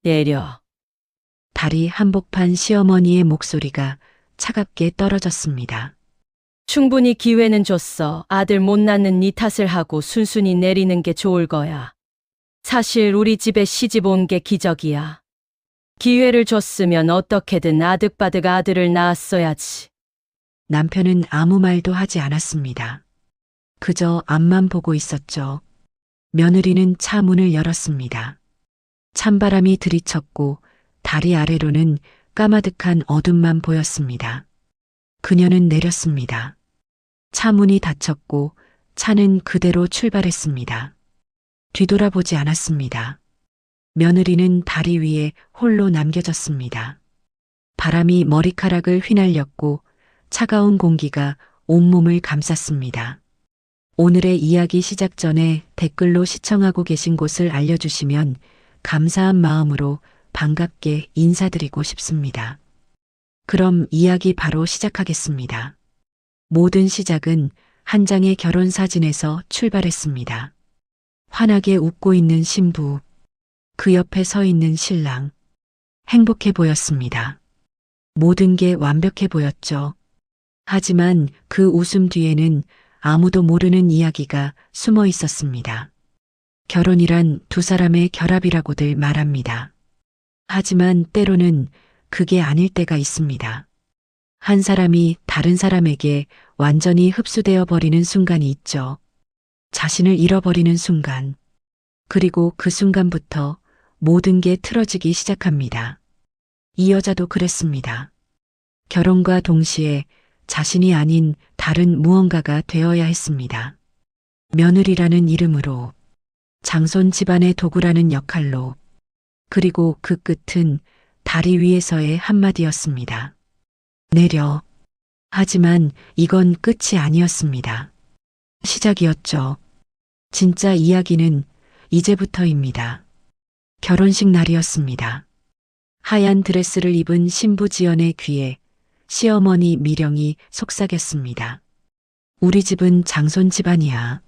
내려. 다리 한복판 시어머니의 목소리가 차갑게 떨어졌습니다. 충분히 기회는 줬어. 아들 못 낳는 네 탓을 하고 순순히 내리는 게 좋을 거야. 사실 우리 집에 시집 온 게 기적이야. 기회를 줬으면 어떻게든 아득바득 아들을 낳았어야지. 남편은 아무 말도 하지 않았습니다. 그저 앞만 보고 있었죠. 며느리는 차 문을 열었습니다. 찬바람이 들이쳤고 다리 아래로는 까마득한 어둠만 보였습니다. 그녀는 내렸습니다. 차 문이 닫혔고 차는 그대로 출발했습니다. 뒤돌아보지 않았습니다. 며느리는 다리 위에 홀로 남겨졌습니다. 바람이 머리카락을 휘날렸고 차가운 공기가 온몸을 감쌌습니다. 오늘의 이야기 시작 전에 댓글로 시청하고 계신 곳을 알려주시면 감사한 마음으로 반갑게 인사드리고 싶습니다. 그럼 이야기 바로 시작하겠습니다. 모든 시작은 한 장의 결혼 사진에서 출발했습니다. 환하게 웃고 있는 신부, 그 옆에 서 있는 신랑. 행복해 보였습니다. 모든 게 완벽해 보였죠. 하지만 그 웃음 뒤에는 아무도 모르는 이야기가 숨어 있었습니다. 결혼이란 두 사람의 결합이라고들 말합니다. 하지만 때로는 그게 아닐 때가 있습니다. 한 사람이 다른 사람에게 완전히 흡수되어 버리는 순간이 있죠. 자신을 잃어버리는 순간. 그리고 그 순간부터 모든 게 틀어지기 시작합니다. 이 여자도 그랬습니다. 결혼과 동시에 자신이 아닌 다른 무언가가 되어야 했습니다. 며느리라는 이름으로, 장손 집안의 도구라는 역할로, 그리고 그 끝은 다리 위에서의 한마디였습니다. 내려. 하지만 이건 끝이 아니었습니다. 시작이었죠. 진짜 이야기는 이제부터입니다. 결혼식 날이었습니다. 하얀 드레스를 입은 신부 지연의 귀에 시어머니 미령이 속삭였습니다. 우리 집은 장손 집안이야.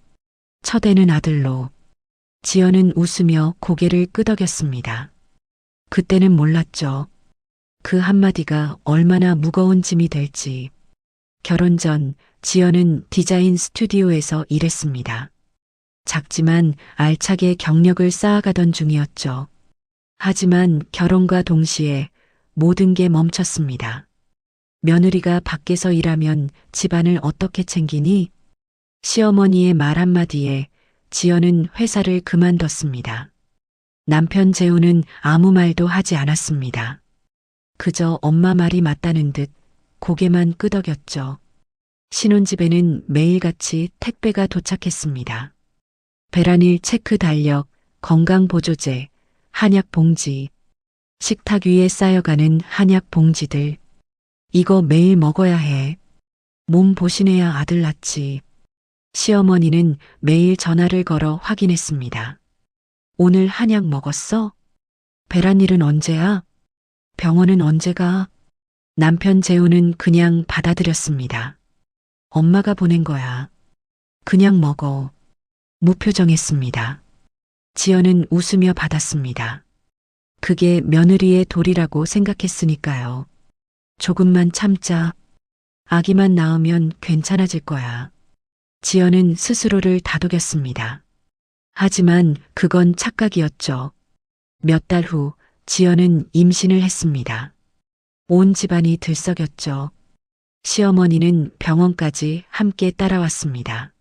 첫애는 아들로. 지연은 웃으며 고개를 끄덕였습니다. 그때는 몰랐죠. 그 한마디가 얼마나 무거운 짐이 될지. 결혼 전 지연은 디자인 스튜디오에서 일했습니다. 작지만 알차게 경력을 쌓아가던 중이었죠. 하지만 결혼과 동시에 모든 게 멈췄습니다. 며느리가 밖에서 일하면 집안을 어떻게 챙기니? 시어머니의 말 한마디에 지연은 회사를 그만뒀습니다. 남편 재우는 아무 말도 하지 않았습니다. 그저 엄마 말이 맞다는 듯 고개만 끄덕였죠. 신혼집에는 매일같이 택배가 도착했습니다. 배란일 체크 달력, 건강보조제, 한약 봉지, 식탁 위에 쌓여가는 한약 봉지들. 이거 매일 먹어야 해. 몸 보신해야 아들 낳지. 시어머니는 매일 전화를 걸어 확인했습니다. 오늘 한약 먹었어? 배란일은 언제야? 병원은 언제 가? 남편 재우는 그냥 받아들였습니다. 엄마가 보낸 거야. 그냥 먹어. 무표정했습니다. 지연은 웃으며 받았습니다. 그게 며느리의 도리라고 생각했으니까요. 조금만 참자. 아기만 낳으면 괜찮아질 거야. 지연은 스스로를 다독였습니다. 하지만 그건 착각이었죠. 몇 달 후 지연은 임신을 했습니다. 온 집안이 들썩였죠. 시어머니는 병원까지 함께 따라왔습니다.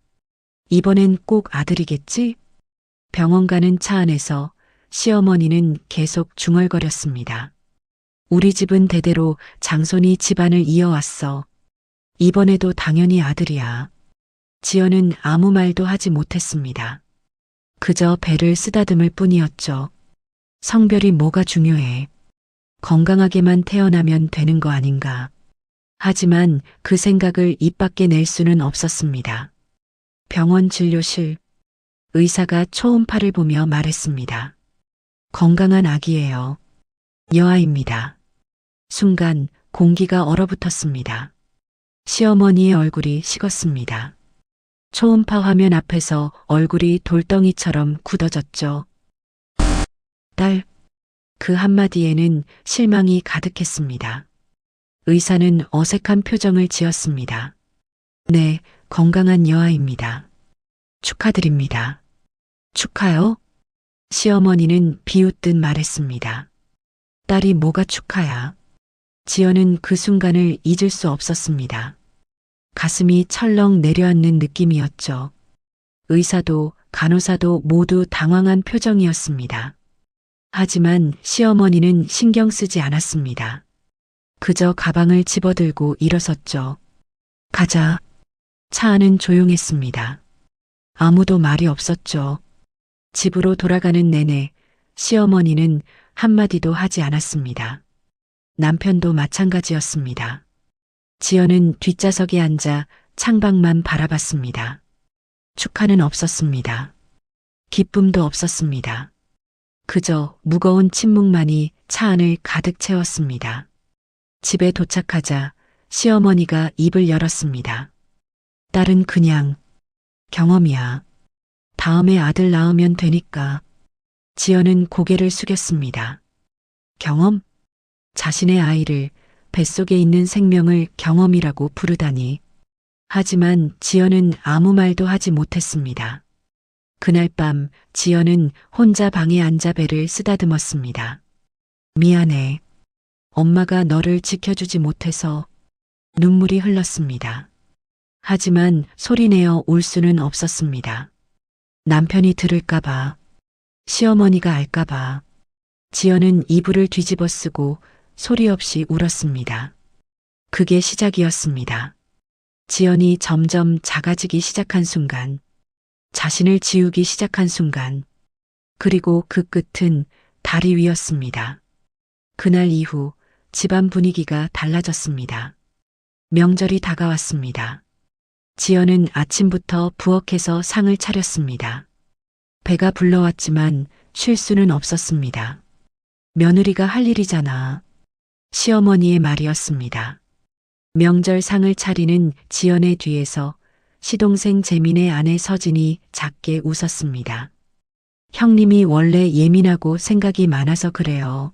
이번엔 꼭 아들이겠지? 병원 가는 차 안에서 시어머니는 계속 중얼거렸습니다. 우리 집은 대대로 장손이 집안을 이어왔어. 이번에도 당연히 아들이야. 지연은 아무 말도 하지 못했습니다. 그저 배를 쓰다듬을 뿐이었죠. 성별이 뭐가 중요해. 건강하게만 태어나면 되는 거 아닌가. 하지만 그 생각을 입 밖에 낼 수는 없었습니다. 병원 진료실. 의사가 초음파를 보며 말했습니다. 건강한 아기예요. 여아입니다. 순간 공기가 얼어붙었습니다. 시어머니의 얼굴이 식었습니다. 초음파 화면 앞에서 얼굴이 돌덩이처럼 굳어졌죠. 딸, 그 한마디에는 실망이 가득했습니다. 의사는 어색한 표정을 지었습니다. 네, 건강한 여아입니다. 축하드립니다. 축하요? 시어머니는 비웃듯 말했습니다. 딸이 뭐가 축하야? 지연은 그 순간을 잊을 수 없었습니다. 가슴이 철렁 내려앉는 느낌이었죠. 의사도 간호사도 모두 당황한 표정이었습니다. 하지만 시어머니는 신경 쓰지 않았습니다. 그저 가방을 집어들고 일어섰죠. 가자. 차 안은 조용했습니다. 아무도 말이 없었죠. 집으로 돌아가는 내내 시어머니는 한마디도 하지 않았습니다. 남편도 마찬가지였습니다. 지연은 뒷좌석에 앉아 창밖만 바라봤습니다. 축하는 없었습니다. 기쁨도 없었습니다. 그저 무거운 침묵만이 차 안을 가득 채웠습니다. 집에 도착하자 시어머니가 입을 열었습니다. 딸은 그냥 경험이야. 다음에 아들 낳으면 되니까. 지연은 고개를 숙였습니다. 경험? 자신의 아이를, 뱃속에 있는 생명을 경험이라고 부르다니. 하지만 지연은 아무 말도 하지 못했습니다. 그날 밤 지연은 혼자 방에 앉아 배를 쓰다듬었습니다. 미안해. 엄마가 너를 지켜주지 못해서. 눈물이 흘렀습니다. 하지만 소리내어 울 수는 없었습니다. 남편이 들을까봐, 시어머니가 알까봐. 지연은 이불을 뒤집어 쓰고 소리 없이 울었습니다. 그게 시작이었습니다. 지연이 점점 작아지기 시작한 순간, 자신을 지우기 시작한 순간, 그리고 그 끝은 다리 위였습니다. 그날 이후 집안 분위기가 달라졌습니다. 명절이 다가왔습니다. 지연은 아침부터 부엌에서 상을 차렸습니다. 배가 불러왔지만 쉴 수는 없었습니다. 며느리가 할 일이잖아. 시어머니의 말이었습니다. 명절 상을 차리는 지연의 뒤에서 시동생 재민의 아내 서진이 작게 웃었습니다. 형님이 원래 예민하고 생각이 많아서 그래요.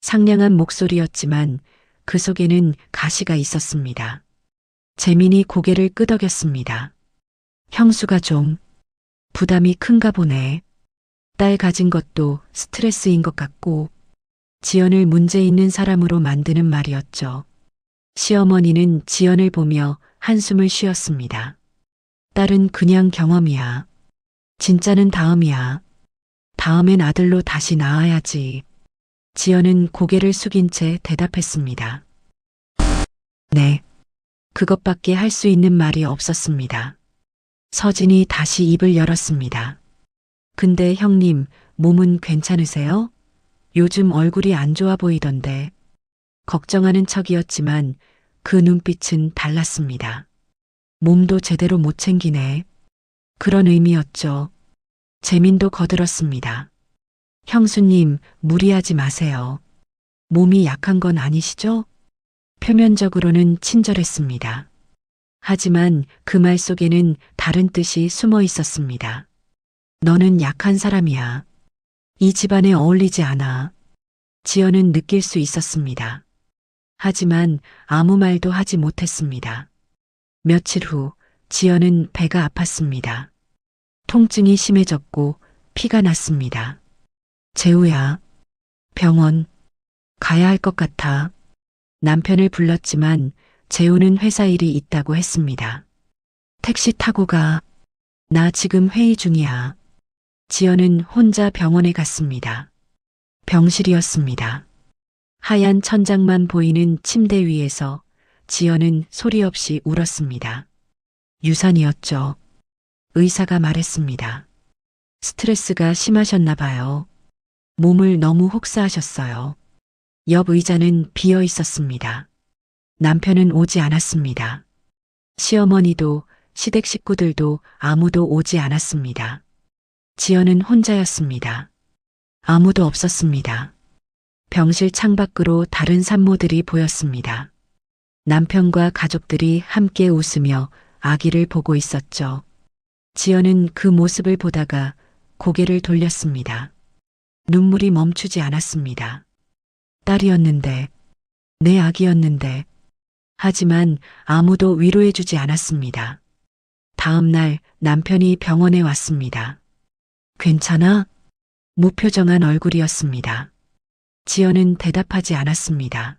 상냥한 목소리였지만 그 속에는 가시가 있었습니다. 재민이 고개를 끄덕였습니다. 형수가 좀 부담이 큰가 보네. 딸 가진 것도 스트레스인 것 같고. 지연을 문제 있는 사람으로 만드는 말이었죠. 시어머니는 지연을 보며 한숨을 쉬었습니다. 딸은 그냥 경험이야. 진짜는 다음이야. 다음엔 아들로 다시 낳아야지. 지연은 고개를 숙인 채 대답했습니다. 네. 그것밖에 할 수 있는 말이 없었습니다. 서진이 다시 입을 열었습니다. 근데 형님, 몸은 괜찮으세요? 요즘 얼굴이 안 좋아 보이던데. 걱정하는 척이었지만 그 눈빛은 달랐습니다. 몸도 제대로 못 챙기네. 그런 의미였죠. 재민도 거들었습니다. 형수님, 무리하지 마세요. 몸이 약한 건 아니시죠? 표면적으로는 친절했습니다. 하지만 그 말 속에는 다른 뜻이 숨어 있었습니다. 너는 약한 사람이야. 이 집안에 어울리지 않아. 지연은 느낄 수 있었습니다. 하지만 아무 말도 하지 못했습니다. 며칠 후 지연은 배가 아팠습니다. 통증이 심해졌고 피가 났습니다. 재우야, 병원 가야 할 것 같아. 남편을 불렀지만 재우는 회사 일이 있다고 했습니다. 택시 타고 가. 나 지금 회의 중이야. 지연은 혼자 병원에 갔습니다. 병실이었습니다. 하얀 천장만 보이는 침대 위에서 지연은 소리 없이 울었습니다. 유산이었죠. 의사가 말했습니다. 스트레스가 심하셨나 봐요. 몸을 너무 혹사하셨어요. 옆 의자는 비어 있었습니다. 남편은 오지 않았습니다. 시어머니도 시댁 식구들도 아무도 오지 않았습니다. 지연은 혼자였습니다. 아무도 없었습니다. 병실 창밖으로 다른 산모들이 보였습니다. 남편과 가족들이 함께 웃으며 아기를 보고 있었죠. 지연은 그 모습을 보다가 고개를 돌렸습니다. 눈물이 멈추지 않았습니다. 딸이었는데, 내 아기였는데, 하지만 아무도 위로해주지 않았습니다. 다음 날 남편이 병원에 왔습니다. 괜찮아? 무표정한 얼굴이었습니다. 지연은 대답하지 않았습니다.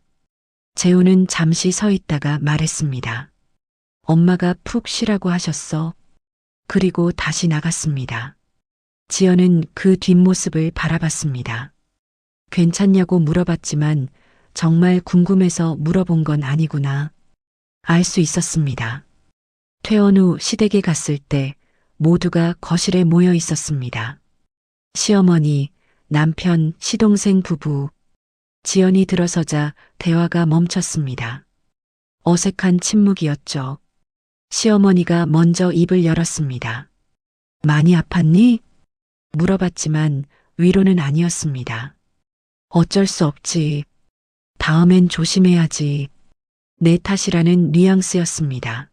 재우는 잠시 서 있다가 말했습니다. 엄마가 푹 쉬라고 하셨어. 그리고 다시 나갔습니다. 지연은 그 뒷모습을 바라봤습니다. 괜찮냐고 물어봤지만 정말 궁금해서 물어본 건 아니구나. 알 수 있었습니다. 퇴원 후 시댁에 갔을 때 모두가 거실에 모여 있었습니다. 시어머니, 남편, 시동생 부부. 지연이 들어서자 대화가 멈췄습니다. 어색한 침묵이었죠. 시어머니가 먼저 입을 열었습니다. 많이 아팠니? 물어봤지만 위로는 아니었습니다. 어쩔 수 없지. 다음엔 조심해야지. 내 탓이라는 뉘앙스였습니다.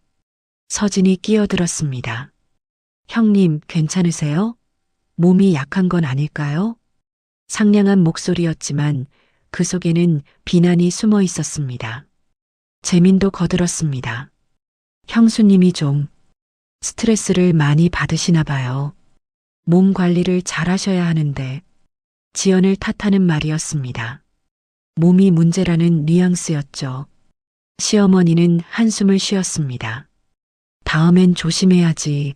서진이 끼어들었습니다. 형님, 괜찮으세요? 몸이 약한 건 아닐까요? 상냥한 목소리였지만 그 속에는 비난이 숨어 있었습니다. 재민도 거들었습니다. 형수님이 좀 스트레스를 많이 받으시나 봐요. 몸 관리를 잘 하셔야 하는데. 지연을 탓하는 말이었습니다. 몸이 문제라는 뉘앙스였죠. 시어머니는 한숨을 쉬었습니다. 다음엔 조심해야지.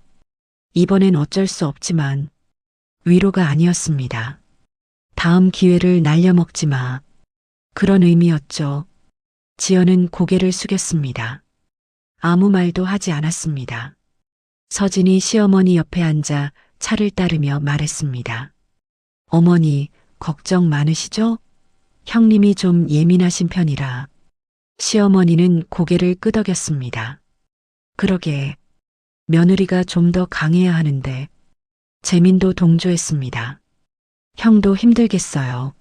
이번엔 어쩔 수 없지만 위로가 아니었습니다. 다음 기회를 날려먹지 마. 그런 의미였죠. 지연은 고개를 숙였습니다. 아무 말도 하지 않았습니다. 서진이 시어머니 옆에 앉아 차를 따르며 말했습니다. 어머니, 걱정 많으시죠? 형님이 좀 예민하신 편이라. 시어머니는 고개를 끄덕였습니다. 그러게, 며느리가 좀 더 강해야 하는데. 재민도 동조했습니다. 형도 힘들겠어요.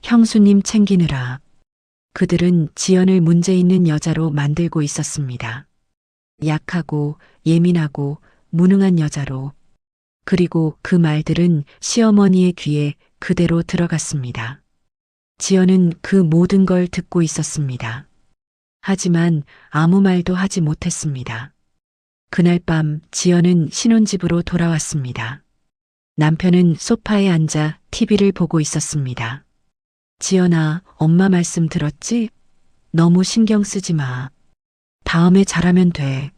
형수님 챙기느라. 그들은 지연을 문제 있는 여자로 만들고 있었습니다. 약하고 예민하고 무능한 여자로. 그리고 그 말들은 시어머니의 귀에 그대로 들어갔습니다. 지연은 그 모든 걸 듣고 있었습니다. 하지만 아무 말도 하지 못했습니다. 그날 밤 지연은 신혼집으로 돌아왔습니다. 남편은 소파에 앉아 TV를 보고 있었습니다. 지연아, 엄마 말씀 들었지? 너무 신경 쓰지 마. 다음에 잘하면 돼.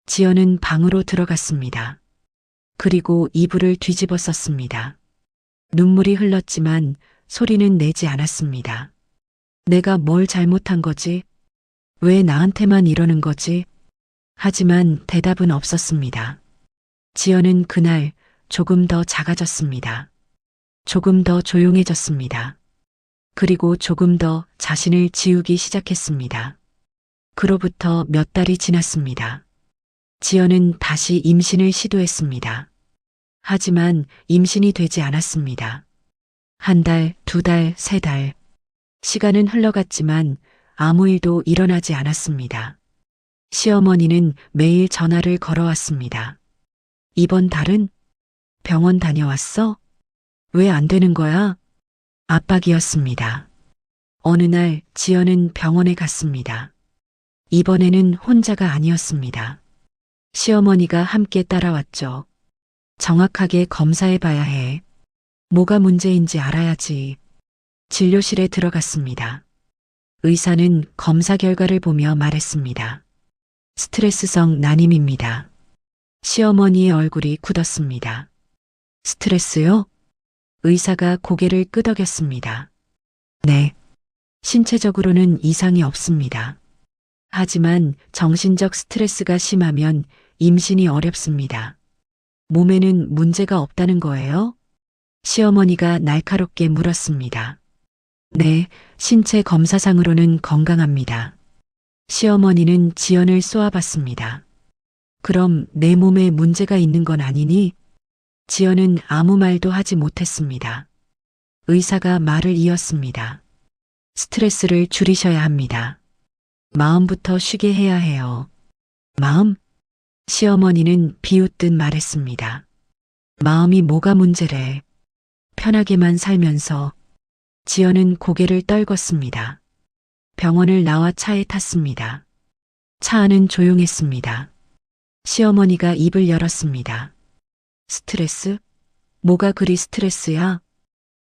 지연은 방으로 들어갔습니다. 그리고 이불을 뒤집어 썼습니다. 눈물이 흘렀지만 소리는 내지 않았습니다. 내가 뭘 잘못한 거지? 왜 나한테만 이러는 거지? 하지만 대답은 없었습니다. 지연은 그날 조금 더 작아졌습니다. 조금 더 조용해졌습니다. 그리고 조금 더 자신을 지우기 시작했습니다. 그로부터 몇 달이 지났습니다. 지연은 다시 임신을 시도했습니다. 하지만 임신이 되지 않았습니다. 한 달, 두 달, 세 달. 시간은 흘러갔지만 아무 일도 일어나지 않았습니다. 시어머니는 매일 전화를 걸어왔습니다. 이번 달은? 병원 다녀왔어? 왜 안 되는 거야? 압박이었습니다. 어느 날 지연은 병원에 갔습니다. 이번에는 혼자가 아니었습니다. 시어머니가 함께 따라왔죠. 정확하게 검사해 봐야 해. 뭐가 문제인지 알아야지. 진료실에 들어갔습니다. 의사는 검사 결과를 보며 말했습니다. 스트레스성 난임입니다. 시어머니의 얼굴이 굳었습니다. 스트레스요? 의사가 고개를 끄덕였습니다. 네. 신체적으로는 이상이 없습니다. 하지만 정신적 스트레스가 심하면 임신이 어렵습니다. 몸에는 문제가 없다는 거예요? 시어머니가 날카롭게 물었습니다. 네, 신체 검사상으로는 건강합니다. 시어머니는 지연을 쏘아봤습니다. 그럼 내 몸에 문제가 있는 건 아니니? 지연은 아무 말도 하지 못했습니다. 의사가 말을 이었습니다. 스트레스를 줄이셔야 합니다. 마음부터 쉬게 해야 해요. 마음? 시어머니는 비웃듯 말했습니다. 마음이 뭐가 문제래? 편하게만 살면서 지연은 고개를 떨궜습니다. 병원을 나와 차에 탔습니다. 차 안은 조용했습니다. 시어머니가 입을 열었습니다. 스트레스? 뭐가 그리 스트레스야?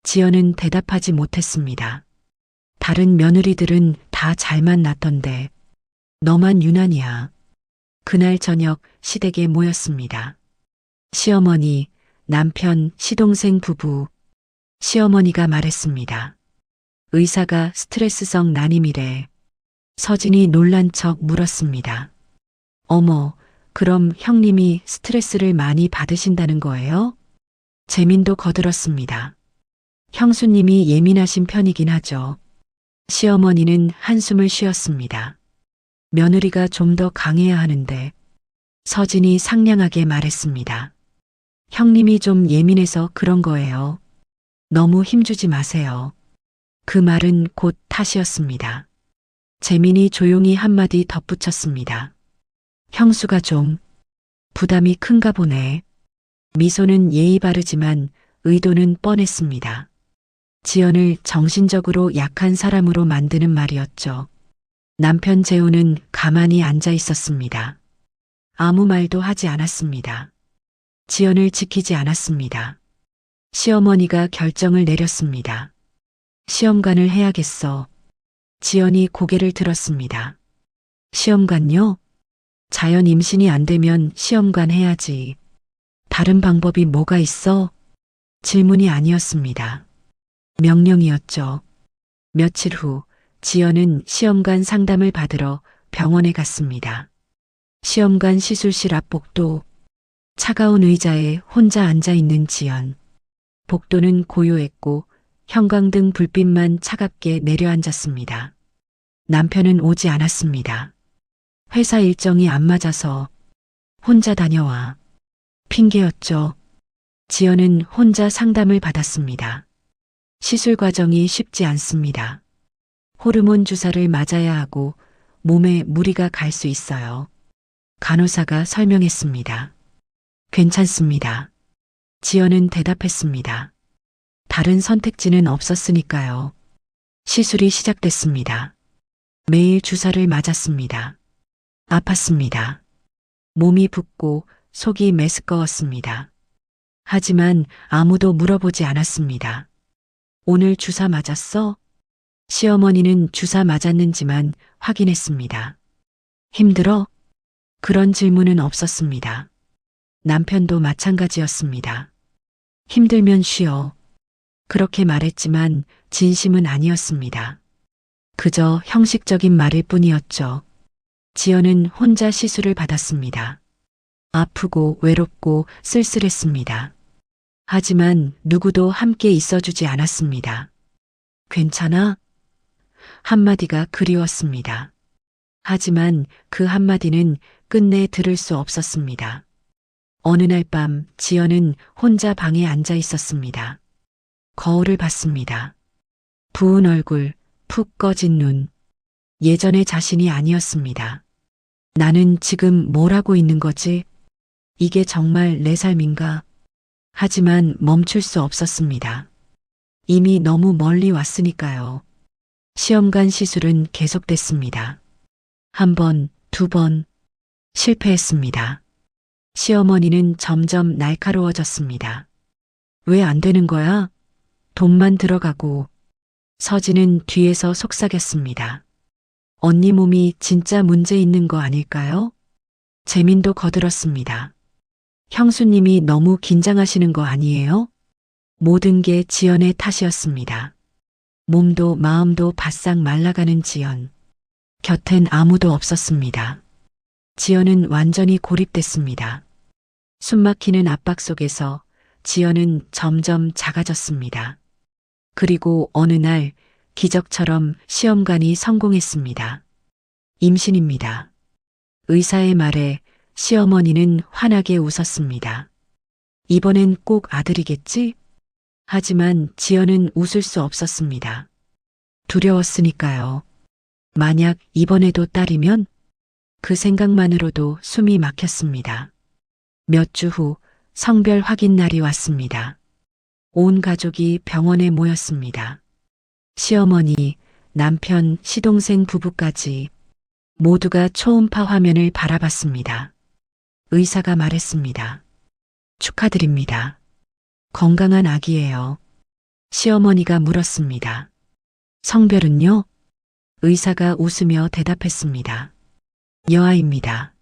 지연은 대답하지 못했습니다. 다른 며느리들은 다 잘만 났던데 너만 유난이야. 그날 저녁 시댁에 모였습니다. 시어머니, 남편, 시동생 부부. 시어머니가 말했습니다. 의사가 스트레스성 난임이래. 서진이 놀란 척 물었습니다. 어머, 그럼 형님이 스트레스를 많이 받으신다는 거예요? 재민도 거들었습니다. 형수님이 예민하신 편이긴 하죠. 시어머니는 한숨을 쉬었습니다. 며느리가 좀 더 강해야 하는데 서진이 상냥하게 말했습니다. 형님이 좀 예민해서 그런 거예요. 너무 힘주지 마세요. 그 말은 곧 탓이었습니다. 재민이 조용히 한마디 덧붙였습니다. 형수가 좀 부담이 큰가 보네. 미소는 예의 바르지만 의도는 뻔했습니다. 지연을 정신적으로 약한 사람으로 만드는 말이었죠. 남편 재우는 가만히 앉아 있었습니다. 아무 말도 하지 않았습니다. 지연을 지키지 않았습니다. 시어머니가 결정을 내렸습니다. 시험관을 해야겠어. 지연이 고개를 들었습니다. 시험관요? 자연 임신이 안 되면 시험관 해야지. 다른 방법이 뭐가 있어? 질문이 아니었습니다. 명령이었죠. 며칠 후 지연은 시험관 상담을 받으러 병원에 갔습니다. 시험관 시술실 앞 복도, 차가운 의자에 혼자 앉아 있는 지연. 복도는 고요했고 형광등 불빛만 차갑게 내려앉았습니다. 남편은 오지 않았습니다. 회사 일정이 안 맞아서 혼자 다녀와. 핑계였죠. 지연은 혼자 상담을 받았습니다. 시술 과정이 쉽지 않습니다. 호르몬 주사를 맞아야 하고 몸에 무리가 갈 수 있어요. 간호사가 설명했습니다. 괜찮습니다. 지연은 대답했습니다. 다른 선택지는 없었으니까요. 시술이 시작됐습니다. 매일 주사를 맞았습니다. 아팠습니다. 몸이 붓고 속이 메스꺼웠습니다. 하지만 아무도 물어보지 않았습니다. 오늘 주사 맞았어? 시어머니는 주사 맞았는지만 확인했습니다. 힘들어? 그런 질문은 없었습니다. 남편도 마찬가지였습니다. 힘들면 쉬어. 그렇게 말했지만 진심은 아니었습니다. 그저 형식적인 말일 뿐이었죠. 지연은 혼자 시술을 받았습니다. 아프고 외롭고 쓸쓸했습니다. 하지만 누구도 함께 있어주지 않았습니다. 괜찮아? 한마디가 그리웠습니다. 하지만 그 한마디는 끝내 들을 수 없었습니다. 어느 날 밤 지연은 혼자 방에 앉아 있었습니다. 거울을 봤습니다. 부은 얼굴, 푹 꺼진 눈. 예전의 자신이 아니었습니다. 나는 지금 뭘 하고 있는 거지? 이게 정말 내 삶인가? 하지만 멈출 수 없었습니다. 이미 너무 멀리 왔으니까요. 시험관 시술은 계속됐습니다. 한 번, 두 번, 실패했습니다. 시어머니는 점점 날카로워졌습니다. 왜 안 되는 거야? 돈만 들어가고. 서진은 뒤에서 속삭였습니다. 언니 몸이 진짜 문제 있는 거 아닐까요? 재민도 거들었습니다. 형수님이 너무 긴장하시는 거 아니에요? 모든 게 지연의 탓이었습니다. 몸도 마음도 바싹 말라가는 지연. 곁엔 아무도 없었습니다. 지연은 완전히 고립됐습니다. 숨막히는 압박 속에서 지연은 점점 작아졌습니다. 그리고 어느 날 기적처럼 시험관이 성공했습니다. 임신입니다. 의사의 말에 시어머니는 환하게 웃었습니다. 이번엔 꼭 아들이겠지? 하지만 지연은 웃을 수 없었습니다. 두려웠으니까요. 만약 이번에도 딸이면? 그 생각만으로도 숨이 막혔습니다. 몇 주 후 성별 확인 날이 왔습니다. 온 가족이 병원에 모였습니다. 시어머니, 남편, 시동생 부부까지 모두가 초음파 화면을 바라봤습니다. 의사가 말했습니다. 축하드립니다. 건강한 아기예요. 시어머니가 물었습니다. 성별은요? 의사가 웃으며 대답했습니다. 여아입니다.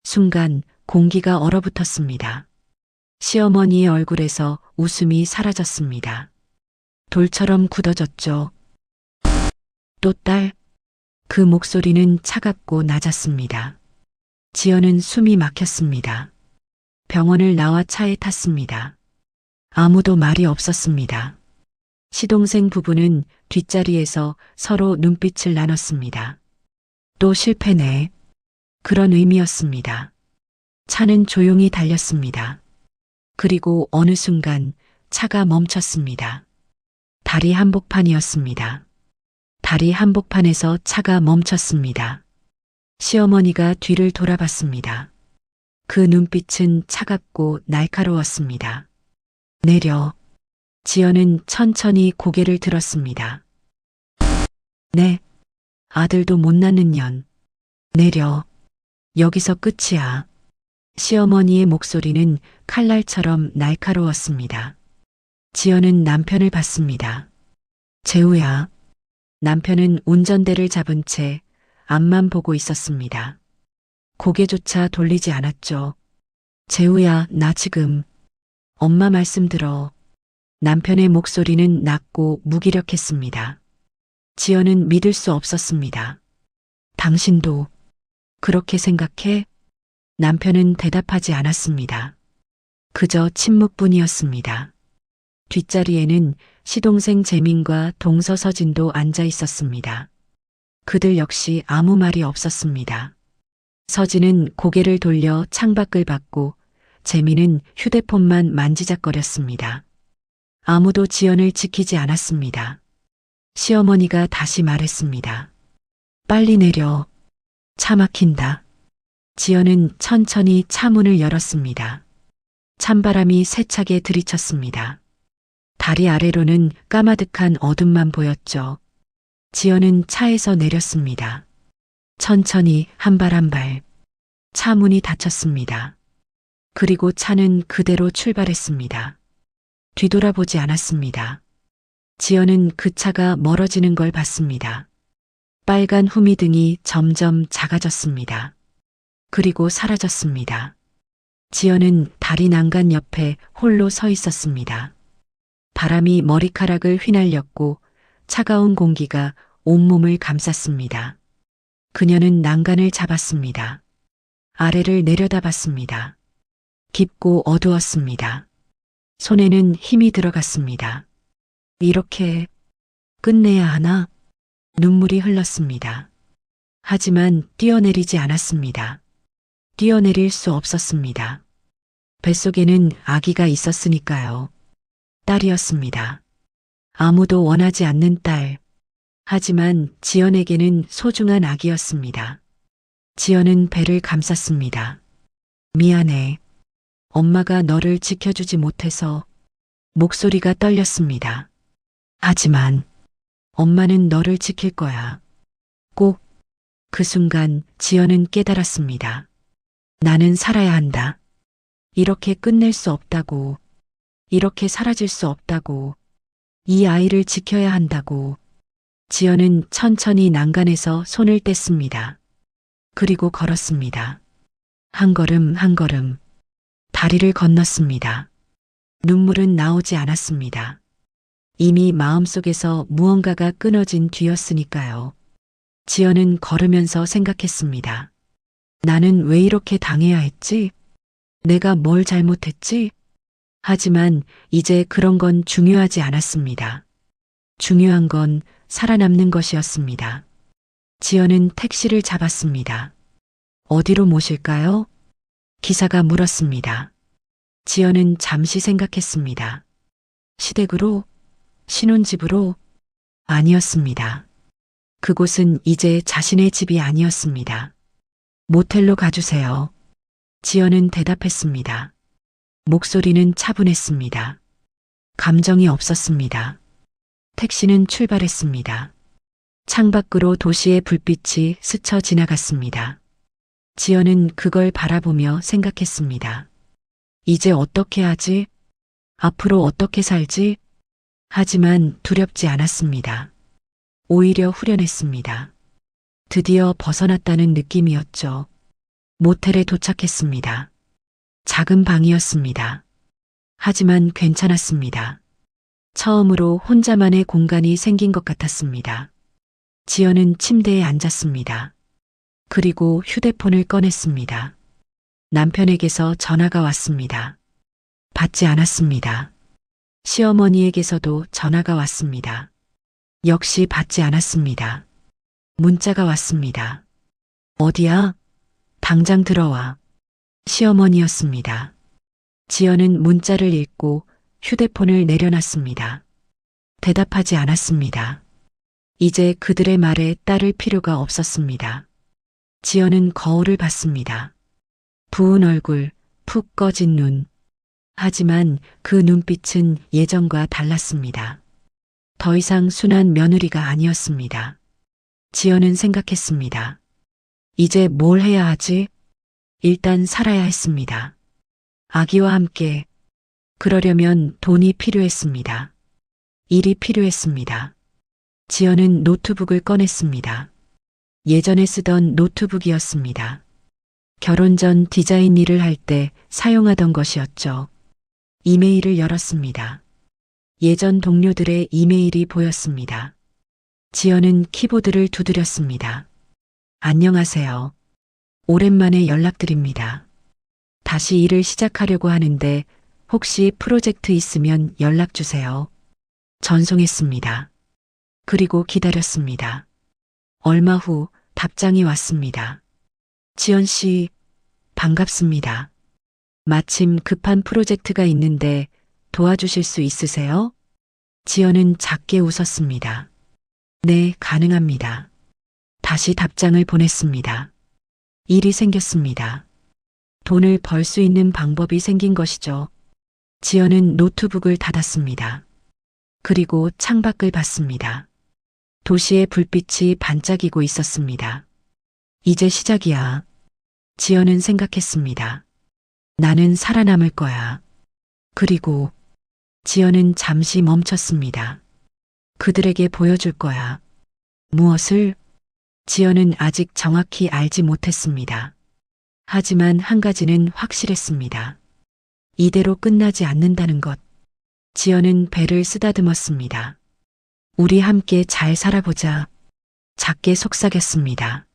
순간 공기가 얼어붙었습니다. 시어머니의 얼굴에서 웃음이 사라졌습니다. 돌처럼 굳어졌죠. 또 딸. 그 목소리는 차갑고 낮았습니다. 지연은 숨이 막혔습니다. 병원을 나와 차에 탔습니다. 아무도 말이 없었습니다. 시동생 부부는 뒷자리에서 서로 눈빛을 나눴습니다. 또 실패네. 그런 의미였습니다. 차는 조용히 달렸습니다. 그리고 어느 순간 차가 멈췄습니다. 다리 한복판이었습니다. 다리 한복판에서 차가 멈췄습니다. 시어머니가 뒤를 돌아봤습니다. 그 눈빛은 차갑고 날카로웠습니다. 내려. 지연은 천천히 고개를 들었습니다. 네. 아들도 못 낳는 년. 내려. 여기서 끝이야. 시어머니의 목소리는 칼날처럼 날카로웠습니다. 지연은 남편을 봤습니다. 재우야. 남편은 운전대를 잡은 채 앞만 보고 있었습니다. 고개조차 돌리지 않았죠. 재우야, 나 지금. 엄마 말씀 들어. 남편의 목소리는 낮고 무기력했습니다. 지연은 믿을 수 없었습니다. 당신도 그렇게 생각해? 남편은 대답하지 않았습니다. 그저 침묵뿐이었습니다. 뒷자리에는 시동생 재민과 동서 서진도 앉아 있었습니다. 그들 역시 아무 말이 없었습니다. 서진은 고개를 돌려 창밖을 봤고 재민은 휴대폰만 만지작거렸습니다. 아무도 지연을 지키지 않았습니다. 시어머니가 다시 말했습니다. 빨리 내려. 차 막힌다. 지연은 천천히 차 문을 열었습니다. 찬바람이 세차게 들이쳤습니다. 다리 아래로는 까마득한 어둠만 보였죠. 지연은 차에서 내렸습니다. 천천히 한 발 한 발. 차 문이 닫혔습니다. 그리고 차는 그대로 출발했습니다. 뒤돌아보지 않았습니다. 지연은 그 차가 멀어지는 걸 봤습니다. 빨간 후미등이 점점 작아졌습니다. 그리고 사라졌습니다. 지연은 다리 난간 옆에 홀로 서 있었습니다. 바람이 머리카락을 휘날렸고 차가운 공기가 온몸을 감쌌습니다. 그녀는 난간을 잡았습니다. 아래를 내려다봤습니다. 깊고 어두웠습니다. 손에는 힘이 들어갔습니다. 이렇게 끝내야 하나? 눈물이 흘렀습니다. 하지만 뛰어내리지 않았습니다. 뛰어내릴 수 없었습니다. 뱃속에는 아기가 있었으니까요. 딸이었습니다. 아무도 원하지 않는 딸. 하지만 지연에게는 소중한 아기였습니다. 지연은 배를 감쌌습니다. 미안해. 엄마가 너를 지켜주지 못해서. 목소리가 떨렸습니다. 하지만 엄마는 너를 지킬 거야. 꼭. 그 순간 지연은 깨달았습니다. 나는 살아야 한다. 이렇게 끝낼 수 없다고. 이렇게 사라질 수 없다고. 이 아이를 지켜야 한다고. 지연은 천천히 난간에서 손을 뗐습니다. 그리고 걸었습니다. 한 걸음 한 걸음. 다리를 건넜습니다. 눈물은 나오지 않았습니다. 이미 마음속에서 무언가가 끊어진 뒤였으니까요. 지연은 걸으면서 생각했습니다. 나는 왜 이렇게 당해야 했지? 내가 뭘 잘못했지? 하지만 이제 그런 건 중요하지 않았습니다. 중요한 건 살아남는 것이었습니다. 지연은 택시를 잡았습니다. 어디로 모실까요? 기사가 물었습니다. 지연은 잠시 생각했습니다. 시댁으로? 신혼집으로? 아니었습니다. 그곳은 이제 자신의 집이 아니었습니다. 모텔로 가주세요. 지연은 대답했습니다. 목소리는 차분했습니다. 감정이 없었습니다. 택시는 출발했습니다. 창밖으로 도시의 불빛이 스쳐 지나갔습니다. 지연은 그걸 바라보며 생각했습니다. 이제 어떻게 하지? 앞으로 어떻게 살지? 하지만 두렵지 않았습니다. 오히려 후련했습니다. 드디어 벗어났다는 느낌이었죠. 모텔에 도착했습니다. 작은 방이었습니다. 하지만 괜찮았습니다. 처음으로 혼자만의 공간이 생긴 것 같았습니다. 지연은 침대에 앉았습니다. 그리고 휴대폰을 꺼냈습니다. 남편에게서 전화가 왔습니다. 받지 않았습니다. 시어머니에게서도 전화가 왔습니다. 역시 받지 않았습니다. 문자가 왔습니다. 어디야? 당장 들어와. 시어머니였습니다. 지연은 문자를 읽고 휴대폰을 내려놨습니다. 대답하지 않았습니다. 이제 그들의 말에 따를 필요가 없었습니다. 지연은 거울을 봤습니다. 부은 얼굴, 푹 꺼진 눈. 하지만 그 눈빛은 예전과 달랐습니다. 더 이상 순한 며느리가 아니었습니다. 지연은 생각했습니다. 이제 뭘 해야 하지? 일단 살아야 했습니다. 아기와 함께. 그러려면 돈이 필요했습니다. 일이 필요했습니다. 지연은 노트북을 꺼냈습니다. 예전에 쓰던 노트북이었습니다. 결혼 전 디자인 일을 할 때 사용하던 것이었죠. 이메일을 열었습니다. 예전 동료들의 이메일이 보였습니다. 지연은 키보드를 두드렸습니다. 안녕하세요. 오랜만에 연락드립니다. 다시 일을 시작하려고 하는데 혹시 프로젝트 있으면 연락 주세요. 전송했습니다. 그리고 기다렸습니다. 얼마 후 답장이 왔습니다. 지연 씨, 반갑습니다. 마침 급한 프로젝트가 있는데 도와주실 수 있으세요? 지연은 작게 웃었습니다. 네, 가능합니다. 다시 답장을 보냈습니다. 일이 생겼습니다. 돈을 벌 수 있는 방법이 생긴 것이죠. 지연은 노트북을 닫았습니다. 그리고 창밖을 봤습니다. 도시의 불빛이 반짝이고 있었습니다. 이제 시작이야. 지연은 생각했습니다. 나는 살아남을 거야. 그리고 지연은 잠시 멈췄습니다. 그들에게 보여줄 거야. 무엇을? 지연은 아직 정확히 알지 못했습니다. 하지만 한 가지는 확실했습니다. 이대로 끝나지 않는다는 것. 지연은 배를 쓰다듬었습니다. 우리 함께 잘 살아보자. 작게 속삭였습니다.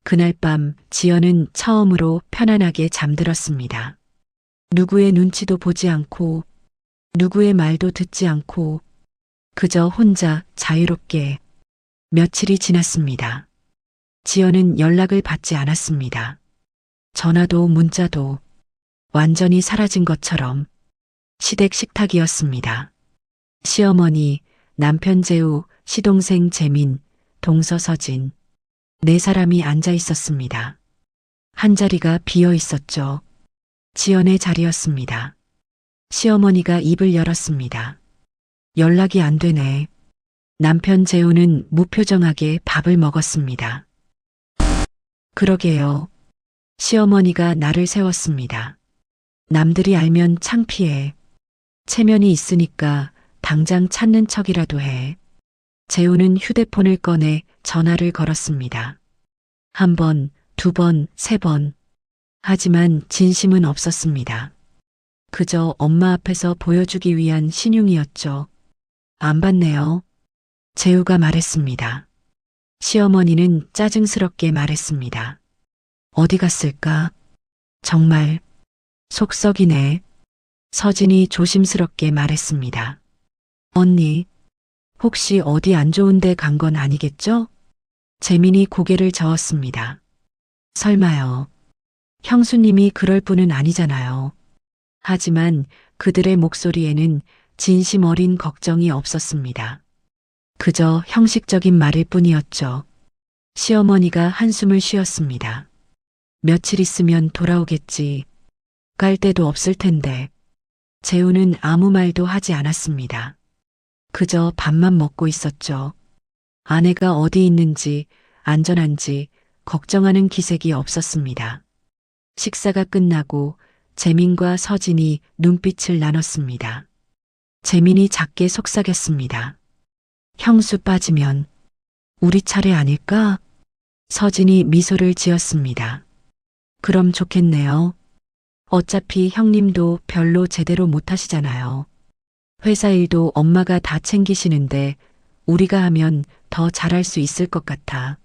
그날 밤 지연은 처음으로 편안하게 잠들었습니다. 누구의 눈치도 보지 않고 누구의 말도 듣지 않고 그저 혼자 자유롭게. 며칠이 지났습니다. 지연은 연락을 받지 않았습니다. 전화도 문자도 완전히 사라진 것처럼 시댁 식탁이었습니다. 시어머니, 남편 재우, 시동생 재민, 동서 서진. 네 사람이 앉아 있었습니다. 한 자리가 비어 있었죠. 지연의 자리였습니다. 시어머니가 입을 열었습니다. 연락이 안 되네. 남편 재우는 무표정하게 밥을 먹었습니다. 그러게요. 시어머니가 나를 세웠습니다. 남들이 알면 창피해. 체면이 있으니까 당장 찾는 척이라도 해. 재우는 휴대폰을 꺼내 전화를 걸었습니다. 한 번, 두 번, 세 번. 하지만 진심은 없었습니다. 그저 엄마 앞에서 보여주기 위한 신용이었죠. 안 받네요. 재우가 말했습니다. 시어머니는 짜증스럽게 말했습니다. 어디 갔을까? 정말 속 썩이네. 서진이 조심스럽게 말했습니다. 언니, 혹시 어디 안 좋은 데 간 건 아니겠죠? 재민이 고개를 저었습니다. 설마요. 형수님이 그럴 분은 아니잖아요. 하지만 그들의 목소리에는 진심 어린 걱정이 없었습니다. 그저 형식적인 말일 뿐이었죠. 시어머니가 한숨을 쉬었습니다. 며칠 있으면 돌아오겠지. 갈 데도 없을 텐데. 재우는 아무 말도 하지 않았습니다. 그저 밥만 먹고 있었죠. 아내가 어디 있는지, 안전한지 걱정하는 기색이 없었습니다. 식사가 끝나고 재민과 서진이 눈빛을 나눴습니다. 재민이 작게 속삭였습니다. 형수 빠지면 우리 차례 아닐까? 서진이 미소를 지었습니다. 그럼 좋겠네요. 어차피 형님도 별로 제대로 못하시잖아요. 회사 일도 엄마가 다 챙기시는데 우리가 하면 더 잘할 수 있을 것 같아.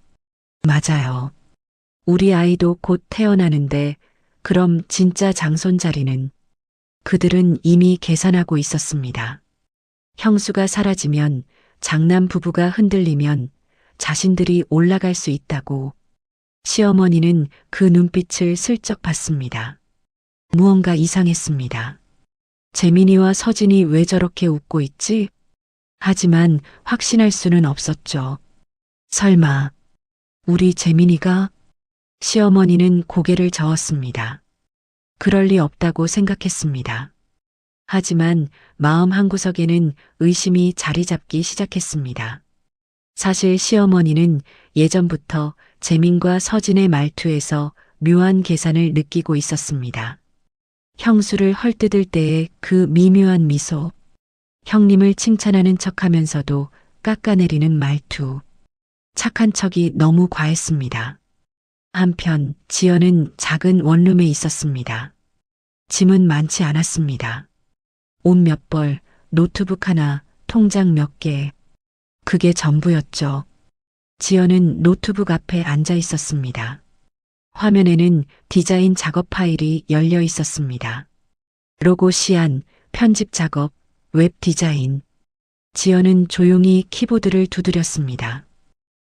맞아요. 우리 아이도 곧 태어나는데 그럼 진짜 장손자리는? 그들은 이미 계산하고 있었습니다. 형수가 사라지면, 장남 부부가 흔들리면 자신들이 올라갈 수 있다고. 시어머니는 그 눈빛을 슬쩍 봤습니다. 무언가 이상했습니다. 재민이와 서진이 왜 저렇게 웃고 있지? 하지만 확신할 수는 없었죠. 설마 우리 재민이가? 시어머니는 고개를 저었습니다. 그럴 리 없다고 생각했습니다. 하지만 마음 한구석에는 의심이 자리 잡기 시작했습니다. 사실 시어머니는 예전부터 재민과 서진의 말투에서 묘한 계산을 느끼고 있었습니다. 형수를 헐뜯을 때의 그 미묘한 미소, 형님을 칭찬하는 척하면서도 깎아내리는 말투, 착한 척이 너무 과했습니다. 한편 지연은 작은 원룸에 있었습니다. 짐은 많지 않았습니다. 옷 몇 벌, 노트북 하나, 통장 몇 개. 그게 전부였죠. 지연은 노트북 앞에 앉아 있었습니다. 화면에는 디자인 작업 파일이 열려 있었습니다. 로고 시안, 편집 작업, 웹 디자인. 지연은 조용히 키보드를 두드렸습니다.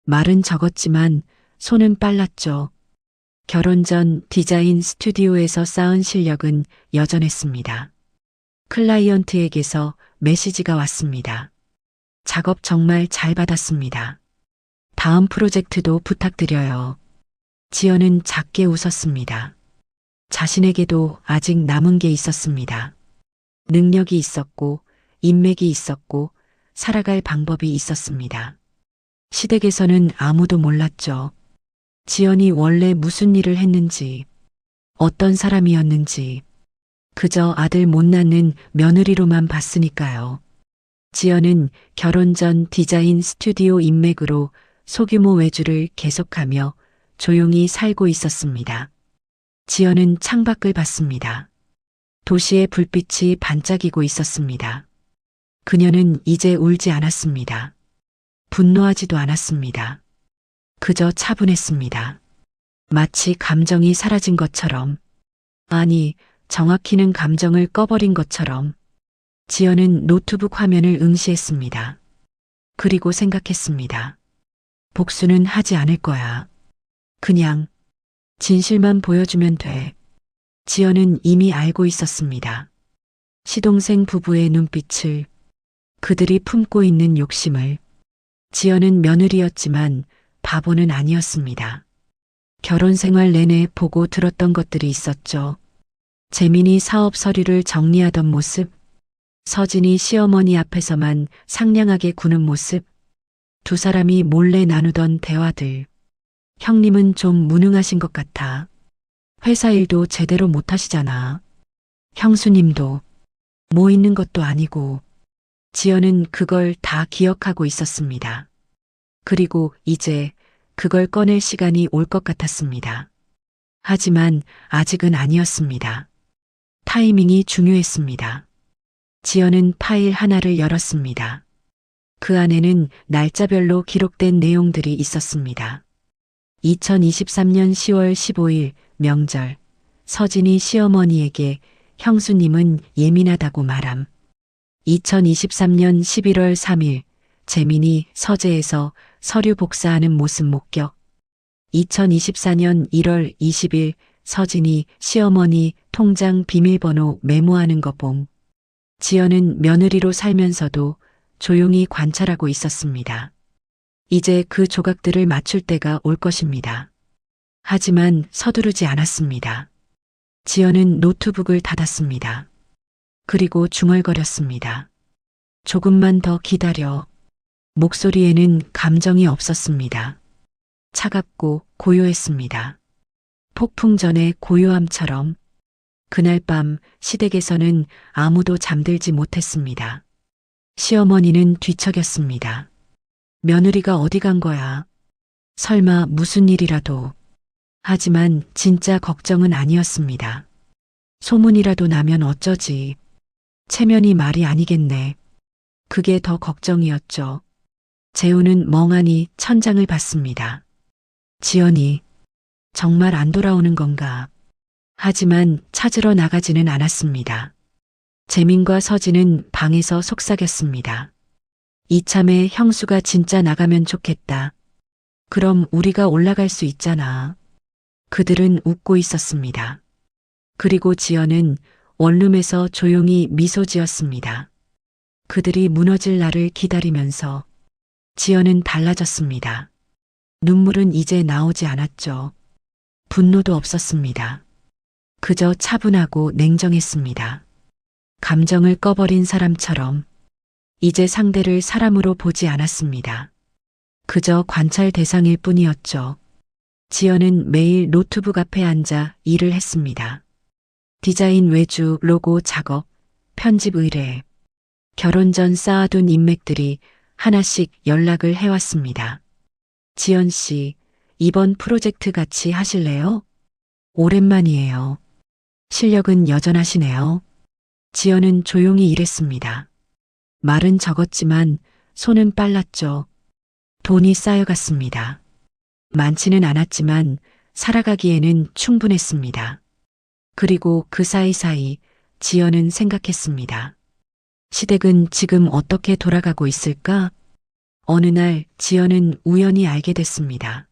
말은 적었지만 손은 빨랐죠. 결혼 전 디자인 스튜디오에서 쌓은 실력은 여전했습니다. 클라이언트에게서 메시지가 왔습니다. 작업 정말 잘 받았습니다. 다음 프로젝트도 부탁드려요. 지연은 작게 웃었습니다. 자신에게도 아직 남은 게 있었습니다. 능력이 있었고, 인맥이 있었고, 살아갈 방법이 있었습니다. 시댁에서는 아무도 몰랐죠. 지연이 원래 무슨 일을 했는지, 어떤 사람이었는지, 그저 아들 못 낳는 며느리로만 봤으니까요. 지연은 결혼 전 디자인 스튜디오 인맥으로 소규모 외주를 계속하며 조용히 살고 있었습니다. 지연은 창밖을 봤습니다. 도시의 불빛이 반짝이고 있었습니다. 그녀는 이제 울지 않았습니다. 분노하지도 않았습니다. 그저 차분했습니다. 마치 감정이 사라진 것처럼, 아니, 정확히는 감정을 꺼버린 것처럼. 지연은 노트북 화면을 응시했습니다. 그리고 생각했습니다. 복수는 하지 않을 거야. 그냥 진실만 보여주면 돼. 지연은 이미 알고 있었습니다. 시동생 부부의 눈빛을, 그들이 품고 있는 욕심을. 지연은 며느리였지만 바보는 아니었습니다. 결혼 생활 내내 보고 들었던 것들이 있었죠. 재민이 사업 서류를 정리하던 모습, 서진이 시어머니 앞에서만 상냥하게 구는 모습, 두 사람이 몰래 나누던 대화들. 형님은 좀 무능하신 것 같아. 회사 일도 제대로 못하시잖아. 형수님도 뭐 있는 것도 아니고. 지연은 그걸 다 기억하고 있었습니다. 그리고 이제 그걸 꺼낼 시간이 올 것 같았습니다. 하지만 아직은 아니었습니다. 타이밍이 중요했습니다. 지연은 파일 하나를 열었습니다. 그 안에는 날짜별로 기록된 내용들이 있었습니다. 2023년 10월 15일 명절, 서진이 시어머니에게 형수님은 예민하다고 말함. 2023년 11월 3일 재민이 서재에서 서류 복사하는 모습 목격. 2024년 1월 20일 서진이 시어머니 통장 비밀번호 메모하는 거 봄. 지연은 며느리로 살면서도 조용히 관찰하고 있었습니다. 이제 그 조각들을 맞출 때가 올 것입니다. 하지만 서두르지 않았습니다. 지연은 노트북을 닫았습니다. 그리고 중얼거렸습니다. 조금만 더 기다려. 목소리에는 감정이 없었습니다. 차갑고 고요했습니다. 폭풍 전의 고요함처럼 그날 밤 시댁에서는 아무도 잠들지 못했습니다. 시어머니는 뒤척였습니다. 며느리가 어디 간 거야? 설마 무슨 일이라도. 하지만 진짜 걱정은 아니었습니다. 소문이라도 나면 어쩌지. 체면이 말이 아니겠네. 그게 더 걱정이었죠. 재우는 멍하니 천장을 봤습니다. 지연이 정말 안 돌아오는 건가? 하지만 찾으러 나가지는 않았습니다. 재민과 서진은 방에서 속삭였습니다. 이참에 형수가 진짜 나가면 좋겠다. 그럼 우리가 올라갈 수 있잖아. 그들은 웃고 있었습니다. 그리고 지연은 원룸에서 조용히 미소 지었습니다. 그들이 무너질 날을 기다리면서 지연은 달라졌습니다. 눈물은 이제 나오지 않았죠. 분노도 없었습니다. 그저 차분하고 냉정했습니다. 감정을 꺼버린 사람처럼 이제 상대를 사람으로 보지 않았습니다. 그저 관찰 대상일 뿐이었죠. 지연은 매일 노트북 앞에 앉아 일을 했습니다. 디자인 외주, 로고 작업, 편집 의뢰, 결혼 전 쌓아둔 인맥들이 하나씩 연락을 해왔습니다. 지연 씨, 이번 프로젝트 같이 하실래요? 오랜만이에요. 실력은 여전하시네요. 지연은 조용히 일했습니다. 말은 적었지만 손은 빨랐죠. 돈이 쌓여갔습니다. 많지는 않았지만 살아가기에는 충분했습니다. 그리고 그 사이사이 지연은 생각했습니다. 시댁은 지금 어떻게 돌아가고 있을까? 어느 날 지연은 우연히 알게 됐습니다.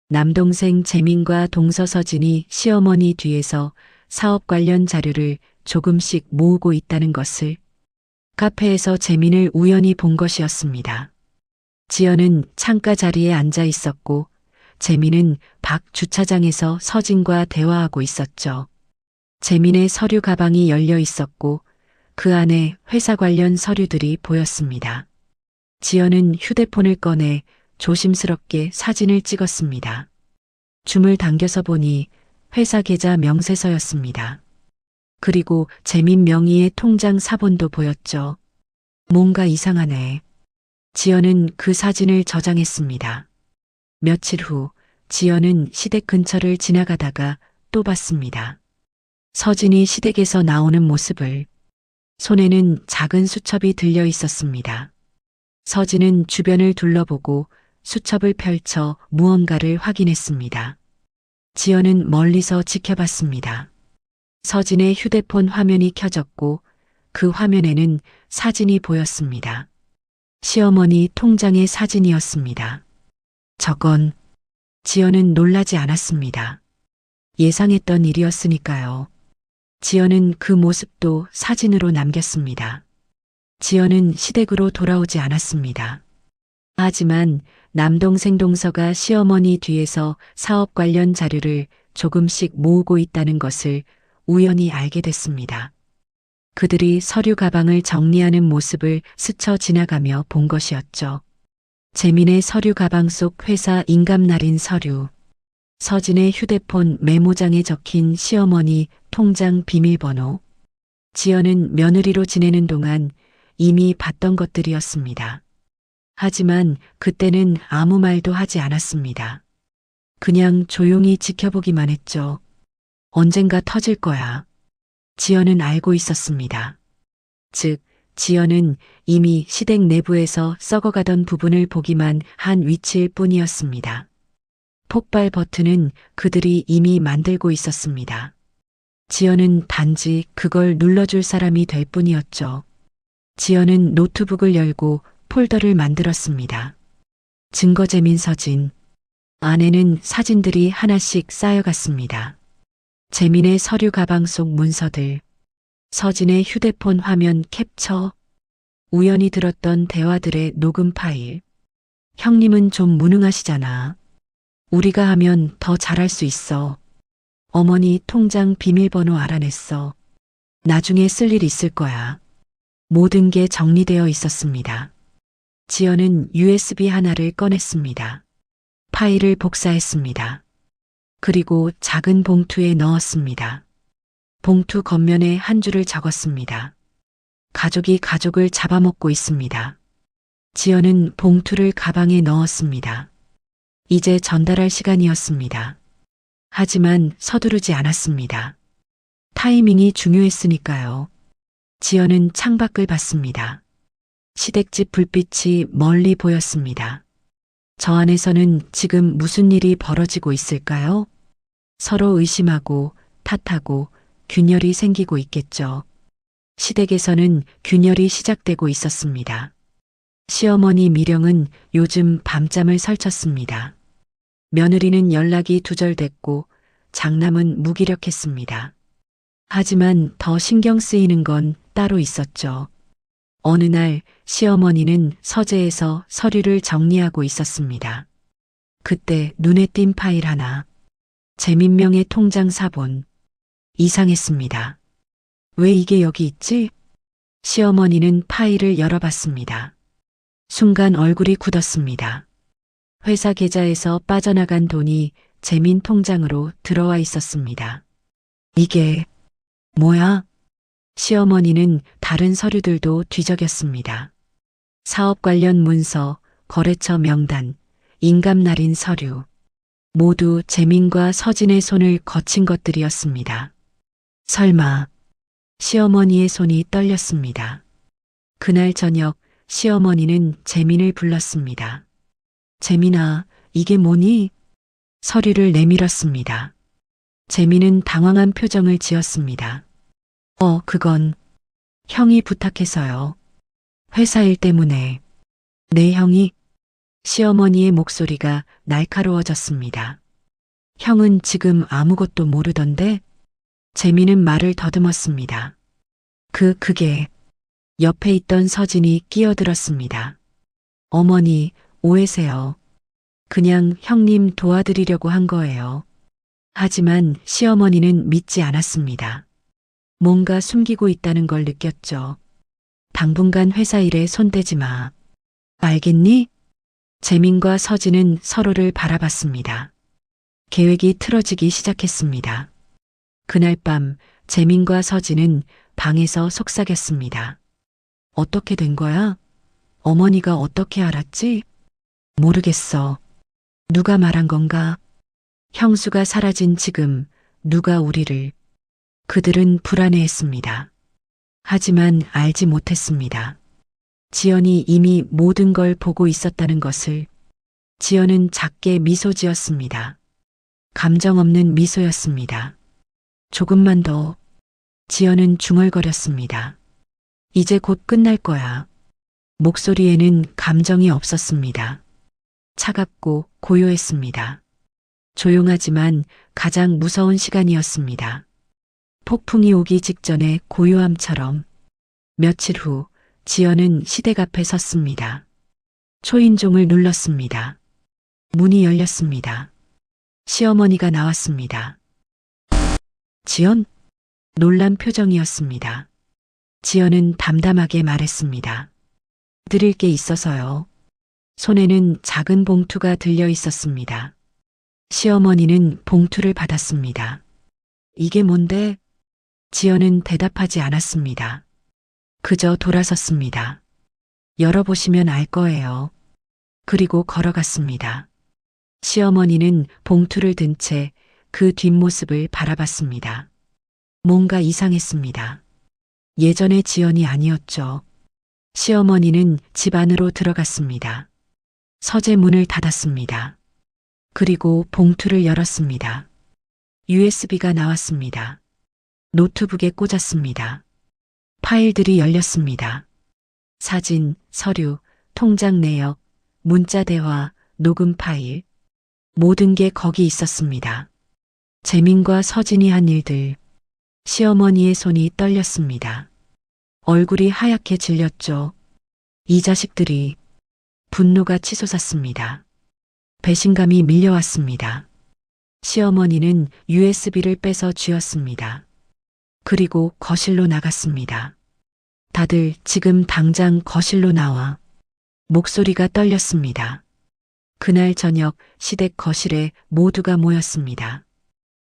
남동생 재민과 동서서진이 시어머니 뒤에서 사업 관련 자료를 조금씩 모으고 있다는 것을. 카페에서 재민을 우연히 본 것이었습니다. 지연은 창가 자리에 앉아 있었고 재민은 밖 주차장에서 서진과 대화하고 있었죠. 재민의 서류 가방이 열려 있었고 그 안에 회사 관련 서류들이 보였습니다. 지연은 휴대폰을 꺼내 조심스럽게 사진을 찍었습니다. 줌을 당겨서 보니 회사 계좌 명세서였습니다. 그리고 재민 명의의 통장 사본도 보였죠. 뭔가 이상하네. 지연은 그 사진을 저장했습니다. 며칠 후 지연은 시댁 근처를 지나가다가 또 봤습니다. 서진이 시댁에서 나오는 모습을. 손에는 작은 수첩이 들려 있었습니다. 서진은 주변을 둘러보고 수첩을 펼쳐 무언가를 확인했습니다. 지연은 멀리서 지켜봤습니다. 서진의 휴대폰 화면이 켜졌고 그 화면에는 사진이 보였습니다. 시어머니 통장의 사진이었습니다. 저건 지연은 놀라지 않았습니다. 예상했던 일이었으니까요. 지연은 그 모습도 사진으로 남겼습니다. 지연은 시댁으로 돌아오지 않았습니다. 하지만 남동생 동서가 시어머니 뒤에서 사업 관련 자료를 조금씩 모으고 있다는 것을 우연히 알게 됐습니다. 그들이 서류 가방을 정리하는 모습을 스쳐 지나가며 본 것이었죠. 재민의 서류 가방 속 회사 인감날인 서류, 서진의 휴대폰 메모장에 적힌 시어머니 통장 비밀번호, 지연은 며느리로 지내는 동안 이미 봤던 것들이었습니다. 하지만 그때는 아무 말도 하지 않았습니다. 그냥 조용히 지켜보기만 했죠. 언젠가 터질 거야. 지연은 알고 있었습니다. 즉, 지연은 이미 시댁 내부에서 썩어가던 부분을 보기만 한 위치일 뿐이었습니다. 폭발 버튼은 그들이 이미 만들고 있었습니다. 지연은 단지 그걸 눌러줄 사람이 될 뿐이었죠. 지연은 노트북을 열고 폴더를 만들었습니다. 증거 재민 서진. 안에는 사진들이 하나씩 쌓여갔습니다. 재민의 서류 가방 속 문서들, 서진의 휴대폰 화면 캡처, 우연히 들었던 대화들의 녹음 파일. 형님은 좀 무능하시잖아. 우리가 하면 더 잘할 수 있어. 어머니 통장 비밀번호 알아냈어. 나중에 쓸 일 있을 거야. 모든 게 정리되어 있었습니다. 지연은 USB 하나를 꺼냈습니다. 파일을 복사했습니다. 그리고 작은 봉투에 넣었습니다. 봉투 겉면에 한 줄을 적었습니다. 가족이 가족을 잡아먹고 있습니다. 지연은 봉투를 가방에 넣었습니다. 이제 전달할 시간이었습니다. 하지만 서두르지 않았습니다. 타이밍이 중요했으니까요. 지연은 창밖을 봤습니다. 시댁집 불빛이 멀리 보였습니다. 저 안에서는 지금 무슨 일이 벌어지고 있을까요? 서로 의심하고 탓하고 균열이 생기고 있겠죠. 시댁에서는 균열이 시작되고 있었습니다. 시어머니 미령은 요즘 밤잠을 설쳤습니다. 며느리는 연락이 두절됐고 장남은 무기력했습니다. 하지만 더 신경 쓰이는 건 따로 있었죠. 어느 날 시어머니는 서재에서 서류를 정리하고 있었습니다. 그때 눈에 띈 파일 하나. 재민명의 통장 사본. 이상했습니다. 왜 이게 여기 있지? 시어머니는 파일을 열어봤습니다. 순간 얼굴이 굳었습니다. 회사 계좌에서 빠져나간 돈이 재민 통장으로 들어와 있었습니다. 이게 뭐야? 시어머니는 다른 서류들도 뒤적였습니다. 사업 관련 문서, 거래처 명단, 인감날인 서류. 모두 재민과 서진의 손을 거친 것들이었습니다. 설마 시어머니의 손이 떨렸습니다. 그날 저녁 시어머니는 재민을 불렀습니다. 재민아, 이게 뭐니? 서류를 내밀었습니다. 재민은 당황한 표정을 지었습니다. 그건 형이 부탁해서요. 회사 일 때문에. 내 형이? 시어머니의 목소리가 날카로워졌습니다. 형은 지금 아무것도 모르던데? 재민은 말을 더듬었습니다. 그게 옆에 있던 서진이 끼어들었습니다. 어머니, 오해세요. 그냥 형님 도와드리려고 한 거예요. 하지만 시어머니는 믿지 않았습니다. 뭔가 숨기고 있다는 걸 느꼈죠. 당분간 회사 일에 손대지 마. 알겠니? 재민과 서진은 서로를 바라봤습니다. 계획이 틀어지기 시작했습니다. 그날 밤 재민과 서진은 방에서 속삭였습니다. 어떻게 된 거야? 어머니가 어떻게 알았지? 모르겠어. 누가 말한 건가? 형수가 사라진 지금 누가 우리를. 그들은 불안해했습니다. 하지만 알지 못했습니다. 지연이 이미 모든 걸 보고 있었다는 것을. 지연은 작게 미소 지었습니다. 감정 없는 미소였습니다. 조금만 더. 지연은 중얼거렸습니다. 이제 곧 끝날 거야. 목소리에는 감정이 없었습니다. 차갑고 고요했습니다. 조용하지만 가장 무서운 시간이었습니다. 폭풍이 오기 직전의 고요함처럼. 며칠 후 지연은 시댁 앞에 섰습니다. 초인종을 눌렀습니다. 문이 열렸습니다. 시어머니가 나왔습니다. 지연? 놀란 표정이었습니다. 지연은 담담하게 말했습니다. 드릴 게 있어서요. 손에는 작은 봉투가 들려 있었습니다. 시어머니는 봉투를 받았습니다. 이게 뭔데? 지연은 대답하지 않았습니다. 그저 돌아섰습니다. 열어보시면 알 거예요. 그리고 걸어갔습니다. 시어머니는 봉투를 든 채 그 뒷모습을 바라봤습니다. 뭔가 이상했습니다. 예전의 지연이 아니었죠. 시어머니는 집 안으로 들어갔습니다. 서재 문을 닫았습니다. 그리고 봉투를 열었습니다. USB가 나왔습니다. 노트북에 꽂았습니다. 파일들이 열렸습니다. 사진, 서류, 통장 내역, 문자 대화, 녹음 파일. 모든 게 거기 있었습니다. 재민과 서진이 한 일들. 시어머니의 손이 떨렸습니다. 얼굴이 하얗게 질렸죠. 이 자식들이. 분노가 치솟았습니다. 배신감이 밀려왔습니다. 시어머니는 USB를 빼서 쥐었습니다. 그리고 거실로 나갔습니다. 다들 지금 당장 거실로 나와. 목소리가 떨렸습니다. 그날 저녁 시댁 거실에 모두가 모였습니다.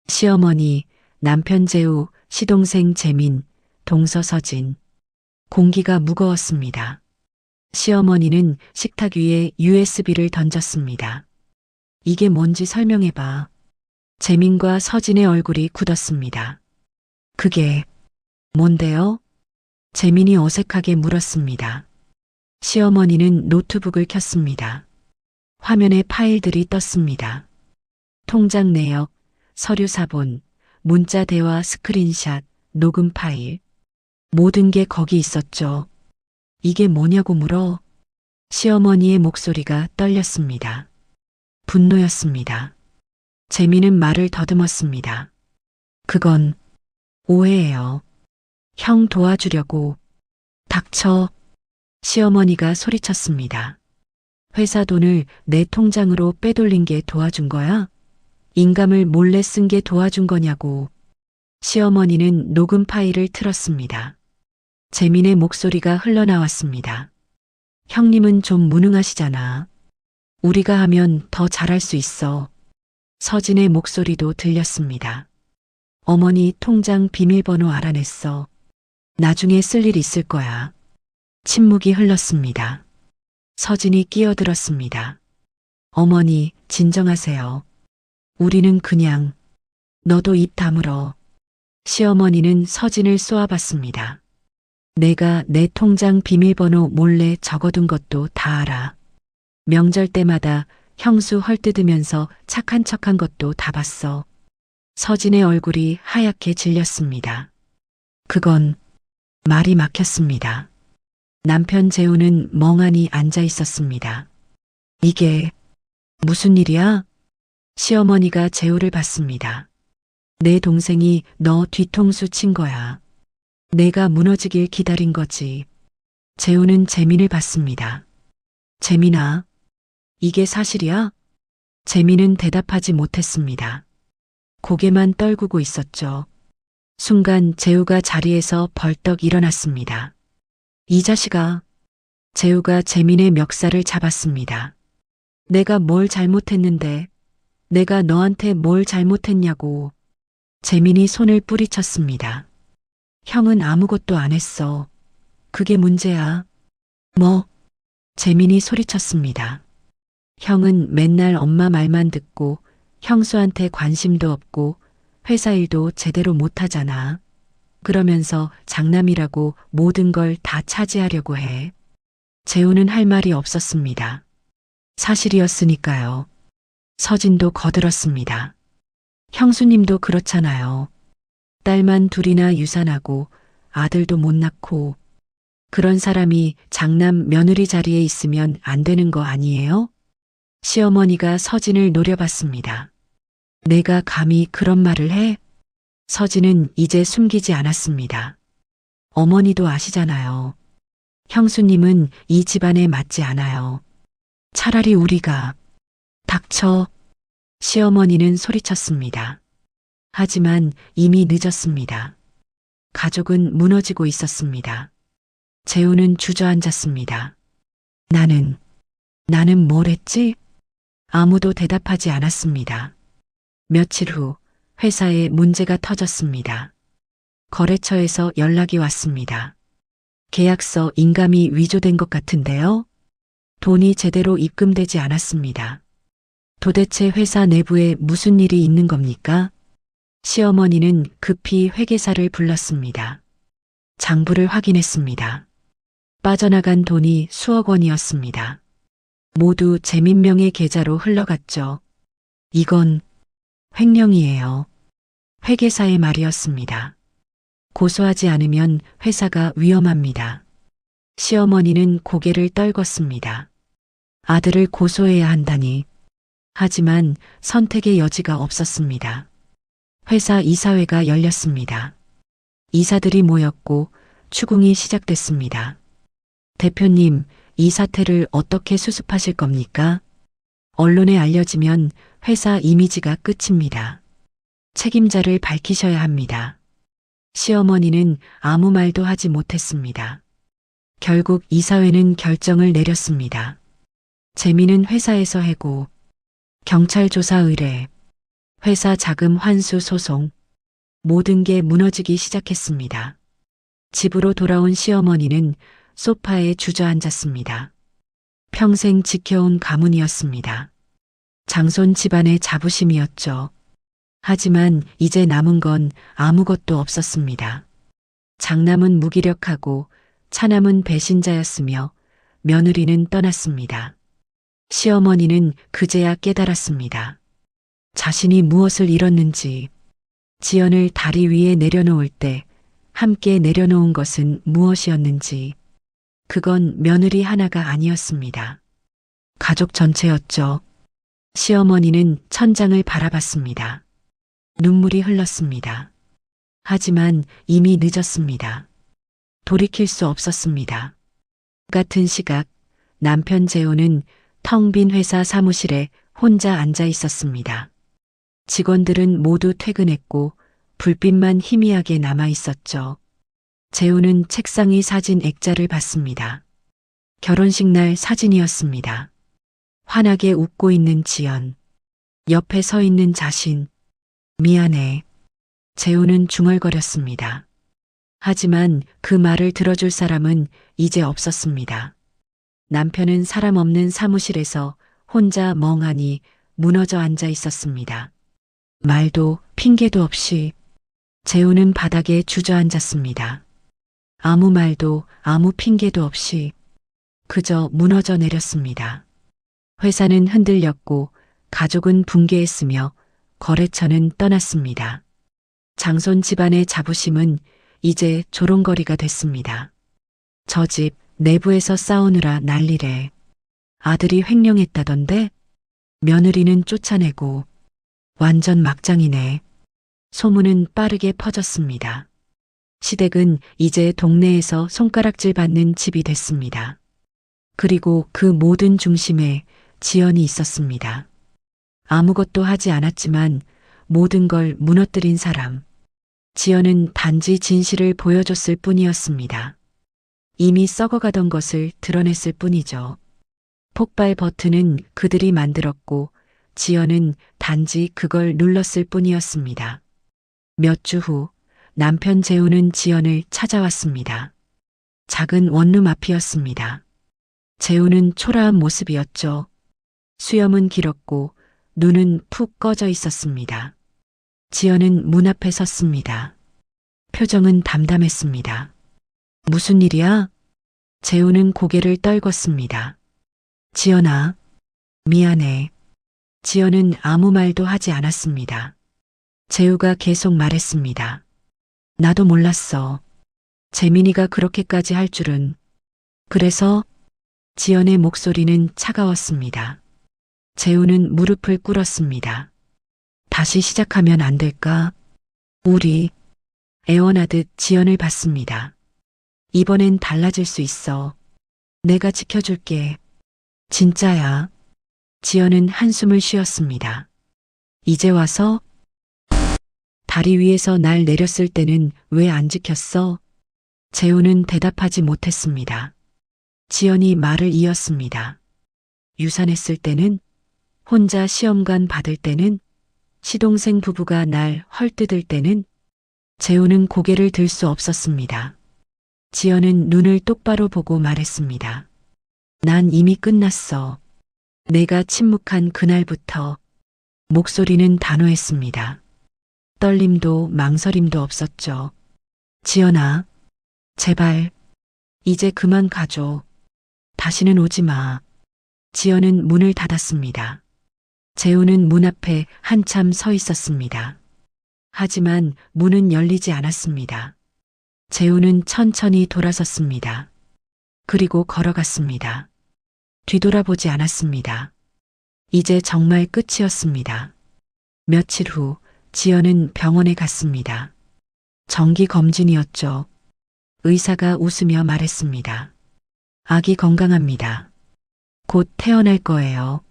시어머니, 남편 재우, 시동생 재민, 동서 서진. 공기가 무거웠습니다. 시어머니는 식탁 위에 USB를 던졌습니다. 이게 뭔지 설명해봐. 재민과 서진의 얼굴이 굳었습니다. 그게 뭔데요? 재민이 어색하게 물었습니다. 시어머니는 노트북을 켰습니다. 화면에 파일들이 떴습니다. 통장 내역, 서류 사본, 문자 대화 스크린샷, 녹음 파일. 모든 게 거기 있었죠. 이게 뭐냐고 물어. 시어머니의 목소리가 떨렸습니다. 분노였습니다. 재미는 말을 더듬었습니다. 그건 오해예요. 형 도와주려고. 닥쳐. 시어머니가 소리쳤습니다. 회사 돈을 내 통장으로 빼돌린 게 도와준 거야? 인감을 몰래 쓴 게 도와준 거냐고. 시어머니는 녹음 파일을 틀었습니다. 재민의 목소리가 흘러나왔습니다. 형님은 좀 무능하시잖아. 우리가 하면 더 잘할 수 있어. 서진의 목소리도 들렸습니다. 어머니 통장 비밀번호 알아냈어. 나중에 쓸 일 있을 거야. 침묵이 흘렀습니다. 서진이 끼어들었습니다. 어머니, 진정하세요. 우리는 그냥, 너도 입 다물어. 시어머니는 서진을 쏘아봤습니다. 내가 내 통장 비밀번호 몰래 적어둔 것도 다 알아. 명절 때마다 형수 헐뜯으면서 착한 척한 것도 다 봤어. 서진의 얼굴이 하얗게 질렸습니다. 그건 말이 막혔습니다. 남편 재우는 멍하니 앉아 있었습니다. 이게 무슨 일이야? 시어머니가 재우를 봤습니다. 내 동생이 너 뒤통수 친 거야. 내가 무너지길 기다린 거지. 재우는 재민을 봤습니다. 재민아, 이게 사실이야? 재민은 대답하지 못했습니다. 고개만 떨구고 있었죠. 순간 재우가 자리에서 벌떡 일어났습니다. 이 자식아. 재우가 재민의 멱살을 잡았습니다. 내가 뭘 잘못했는데, 내가 너한테 뭘 잘못했냐고. 재민이 손을 뿌리쳤습니다. 형은 아무것도 안 했어. 그게 문제야. 뭐? 재민이 소리쳤습니다. 형은 맨날 엄마 말만 듣고 형수한테 관심도 없고 회사 일도 제대로 못하잖아. 그러면서 장남이라고 모든 걸 다 차지하려고 해. 재우는 할 말이 없었습니다. 사실이었으니까요. 서진도 거들었습니다. 형수님도 그렇잖아요. 딸만 둘이나 유산하고 아들도 못 낳고 그런 사람이 장남 며느리 자리에 있으면 안 되는 거 아니에요? 시어머니가 서진을 노려봤습니다. 내가 감히 그런 말을 해? 서진은 이제 숨기지 않았습니다. 어머니도 아시잖아요. 형수님은 이 집안에 맞지 않아요. 차라리 우리가. 닥쳐. 시어머니는 소리쳤습니다. 하지만 이미 늦었습니다. 가족은 무너지고 있었습니다. 재우는 주저앉았습니다. 나는 뭘 했지? 아무도 대답하지 않았습니다. 며칠 후 회사에 문제가 터졌습니다. 거래처에서 연락이 왔습니다. 계약서 인감이 위조된 것 같은데요? 돈이 제대로 입금되지 않았습니다. 도대체 회사 내부에 무슨 일이 있는 겁니까? 시어머니는 급히 회계사를 불렀습니다. 장부를 확인했습니다. 빠져나간 돈이 수억 원이었습니다. 모두 재민명의 계좌로 흘러갔죠. 이건 횡령이에요. 회계사의 말이었습니다. 고소하지 않으면 회사가 위험합니다. 시어머니는 고개를 떨궜습니다. 아들을 고소해야 한다니. 하지만 선택의 여지가 없었습니다. 회사 이사회가 열렸습니다. 이사들이 모였고 추궁이 시작됐습니다. 대표님, 이 사태를 어떻게 수습하실 겁니까? 언론에 알려지면 회사 이미지가 끝입니다. 책임자를 밝히셔야 합니다. 시어머니는 아무 말도 하지 못했습니다. 결국 이사회는 결정을 내렸습니다. 재미는 회사에서 해고, 경찰 조사 의뢰, 회사 자금 환수 소송, 모든 게 무너지기 시작했습니다. 집으로 돌아온 시어머니는 소파에 주저앉았습니다. 평생 지켜온 가문이었습니다. 장손 집안의 자부심이었죠. 하지만 이제 남은 건 아무것도 없었습니다. 장남은 무기력하고 차남은 배신자였으며 며느리는 떠났습니다. 시어머니는 그제야 깨달았습니다. 자신이 무엇을 잃었는지, 지연을 다리 위에 내려놓을 때 함께 내려놓은 것은 무엇이었는지, 그건 며느리 하나가 아니었습니다. 가족 전체였죠. 시어머니는 천장을 바라봤습니다. 눈물이 흘렀습니다. 하지만 이미 늦었습니다. 돌이킬 수 없었습니다. 같은 시각 남편 재호는 텅 빈 회사 사무실에 혼자 앉아 있었습니다. 직원들은 모두 퇴근했고 불빛만 희미하게 남아 있었죠. 재호는 책상 위 사진 액자를 봤습니다. 결혼식 날 사진이었습니다. 환하게 웃고 있는 지연, 옆에 서 있는 자신. 미안해. 재호는 중얼거렸습니다. 하지만 그 말을 들어줄 사람은 이제 없었습니다. 남편은 사람 없는 사무실에서 혼자 멍하니 무너져 앉아 있었습니다. 말도 핑계도 없이 재호는 바닥에 주저앉았습니다. 아무 말도 아무 핑계도 없이 그저 무너져 내렸습니다. 회사는 흔들렸고 가족은 붕괴했으며 거래처는 떠났습니다. 장손 집안의 자부심은 이제 조롱거리가 됐습니다. 저 집 내부에서 싸우느라 난리래. 아들이 횡령했다던데? 며느리는 쫓아내고 완전 막장이네. 소문은 빠르게 퍼졌습니다. 시댁은 이제 동네에서 손가락질 받는 집이 됐습니다. 그리고 그 모든 중심에 지연이 있었습니다. 아무것도 하지 않았지만 모든 걸 무너뜨린 사람. 지연은 단지 진실을 보여줬을 뿐이었습니다. 이미 썩어가던 것을 드러냈을 뿐이죠. 폭발 버튼은 그들이 만들었고 지연은 단지 그걸 눌렀을 뿐이었습니다. 몇 주 후 남편 재우는 지연을 찾아왔습니다. 작은 원룸 앞이었습니다. 재우는 초라한 모습이었죠. 수염은 길었고 눈은 푹 꺼져 있었습니다. 지연은 문 앞에 섰습니다. 표정은 담담했습니다. 무슨 일이야? 재우는 고개를 떨궜습니다. 지연아, 미안해. 지연은 아무 말도 하지 않았습니다. 재우가 계속 말했습니다. 나도 몰랐어. 재민이가 그렇게까지 할 줄은. 그래서 지연의 목소리는 차가웠습니다. 재우는 무릎을 꿇었습니다. 다시 시작하면 안 될까? 우리 애원하듯 지연을 봤습니다. 이번엔 달라질 수 있어. 내가 지켜줄게. 진짜야. 지연은 한숨을 쉬었습니다. 이제 와서? 다리 위에서 날 내렸을 때는 왜 안 지켰어? 재우는 대답하지 못했습니다. 지연이 말을 이었습니다. 유산했을 때는? 혼자 시험관 받을 때는? 시동생 부부가 날 헐뜯을 때는? 재우는 고개를 들 수 없었습니다. 지연은 눈을 똑바로 보고 말했습니다. 난 이미 끝났어. 내가 침묵한 그날부터. 목소리는 단호했습니다. 떨림도 망설임도 없었죠. 지연아, 제발, 이제 그만 가줘. 다시는 오지 마. 지연은 문을 닫았습니다. 재우는 문 앞에 한참 서 있었습니다. 하지만 문은 열리지 않았습니다. 재우는 천천히 돌아섰습니다. 그리고 걸어갔습니다. 뒤돌아보지 않았습니다. 이제 정말 끝이었습니다. 며칠 후 지연은 병원에 갔습니다. 정기 검진이었죠. 의사가 웃으며 말했습니다. 아기 건강합니다. 곧 태어날 거예요.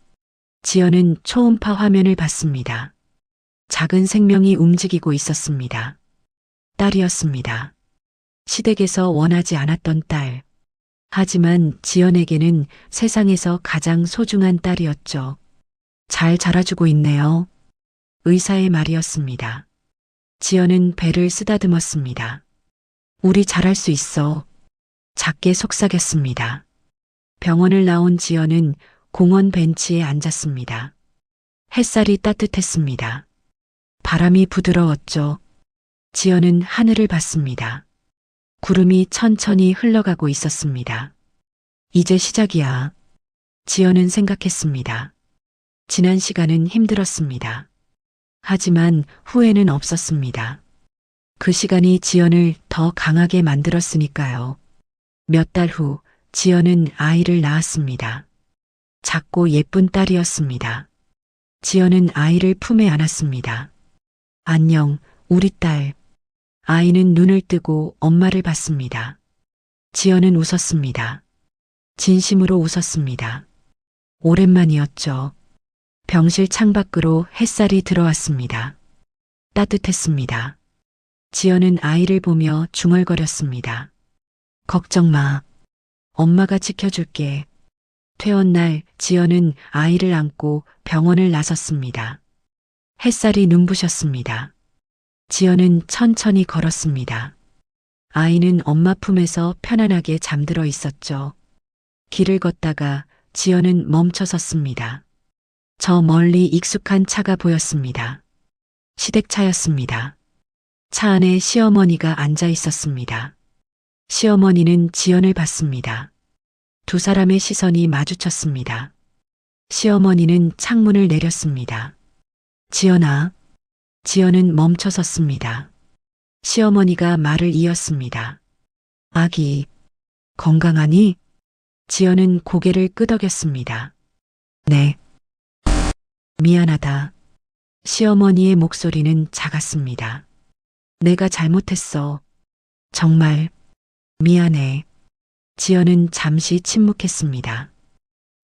지연은 초음파 화면을 봤습니다. 작은 생명이 움직이고 있었습니다. 딸이었습니다. 시댁에서 원하지 않았던 딸. 하지만 지연에게는 세상에서 가장 소중한 딸이었죠. 잘 자라주고 있네요. 의사의 말이었습니다. 지연은 배를 쓰다듬었습니다. 우리 잘할 수 있어. 작게 속삭였습니다. 병원을 나온 지연은 공원 벤치에 앉았습니다. 햇살이 따뜻했습니다. 바람이 부드러웠죠. 지연은 하늘을 봤습니다. 구름이 천천히 흘러가고 있었습니다. 이제 시작이야. 지연은 생각했습니다. 지난 시간은 힘들었습니다. 하지만 후회는 없었습니다. 그 시간이 지연을 더 강하게 만들었으니까요. 몇 달 후 지연은 아이를 낳았습니다. 작고 예쁜 딸이었습니다. 지연은 아이를 품에 안았습니다. 안녕, 우리 딸. 아이는 눈을 뜨고 엄마를 봤습니다. 지연은 웃었습니다. 진심으로 웃었습니다. 오랜만이었죠. 병실 창밖으로 햇살이 들어왔습니다. 따뜻했습니다. 지연은 아이를 보며 중얼거렸습니다. 걱정 마. 엄마가 지켜줄게. 퇴원 날 지연은 아이를 안고 병원을 나섰습니다. 햇살이 눈부셨습니다. 지연은 천천히 걸었습니다. 아이는 엄마 품에서 편안하게 잠들어 있었죠. 길을 걷다가 지연은 멈춰 섰습니다. 저 멀리 익숙한 차가 보였습니다. 시댁차였습니다. 차 안에 시어머니가 앉아 있었습니다. 시어머니는 지연을 봤습니다. 두 사람의 시선이 마주쳤습니다. 시어머니는 창문을 내렸습니다. 지연아. 지연은 멈춰 섰습니다. 시어머니가 말을 이었습니다. 아기, 건강하니? 지연은 고개를 끄덕였습니다. 네. 미안하다. 시어머니의 목소리는 작았습니다. 내가 잘못했어. 정말 미안해. 지연은 잠시 침묵했습니다.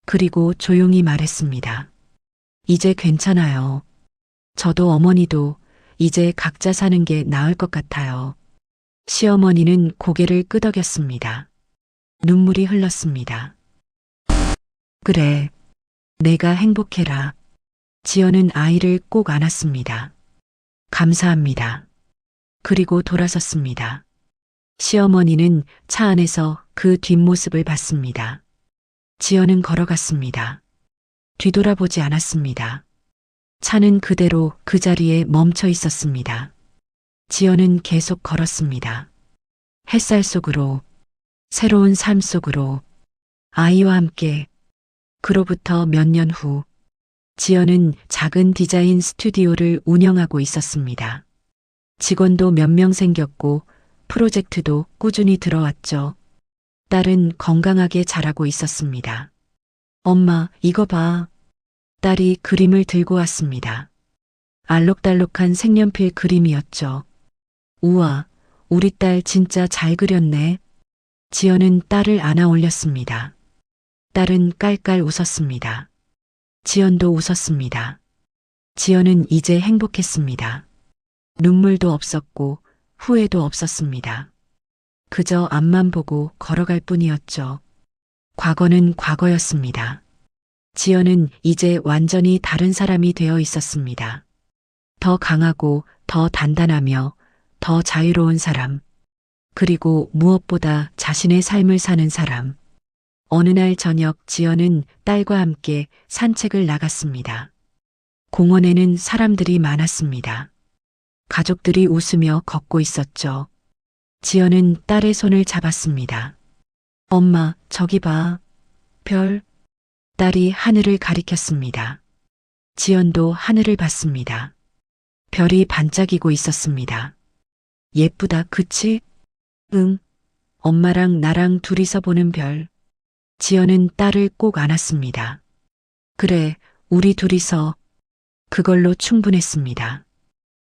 그리고 조용히 말했습니다. 이제 괜찮아요. 저도 어머니도 이제 각자 사는 게 나을 것 같아요. 시어머니는 고개를 끄덕였습니다. 눈물이 흘렀습니다. 그래, 내가 행복해라. 지연은 아이를 꼭 안았습니다. 감사합니다. 그리고 돌아섰습니다. 시어머니는 차 안에서 그 뒷모습을 봤습니다. 지연은 걸어갔습니다. 뒤돌아보지 않았습니다. 차는 그대로 그 자리에 멈춰 있었습니다. 지연은 계속 걸었습니다. 햇살 속으로, 새로운 삶 속으로, 아이와 함께. 그로부터 몇 년 후, 지연은 작은 디자인 스튜디오를 운영하고 있었습니다. 직원도 몇 명 생겼고 프로젝트도 꾸준히 들어왔죠. 딸은 건강하게 자라고 있었습니다. 엄마, 이거 봐. 딸이 그림을 들고 왔습니다. 알록달록한 색연필 그림이었죠. 우와, 우리 딸 진짜 잘 그렸네. 지연은 딸을 안아 올렸습니다. 딸은 깔깔 웃었습니다. 지연도 웃었습니다. 지연은 이제 행복했습니다. 눈물도 없었고 후회도 없었습니다. 그저 앞만 보고 걸어갈 뿐이었죠. 과거는 과거였습니다. 지연은 이제 완전히 다른 사람이 되어 있었습니다. 더 강하고 더 단단하며 더 자유로운 사람. 그리고 무엇보다 자신의 삶을 사는 사람. 어느 날 저녁 지연은 딸과 함께 산책을 나갔습니다. 공원에는 사람들이 많았습니다. 가족들이 웃으며 걷고 있었죠. 지연은 딸의 손을 잡았습니다. 엄마, 저기 봐. 별. 딸이 하늘을 가리켰습니다. 지연도 하늘을 봤습니다. 별이 반짝이고 있었습니다. 예쁘다, 그치? 응. 엄마랑 나랑 둘이서 보는 별. 지연은 딸을 꼭 안았습니다. 그래, 우리 둘이서. 그걸로 충분했습니다.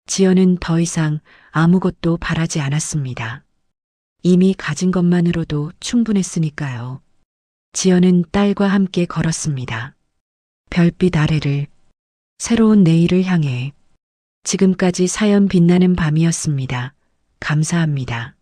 지연은 더 이상 아무것도 바라지 않았습니다. 이미 가진 것만으로도 충분했으니까요. 지연은 딸과 함께 걸었습니다. 별빛 아래를, 새로운 내일을 향해. 지금까지 사연 빛나는 밤이었습니다. 감사합니다.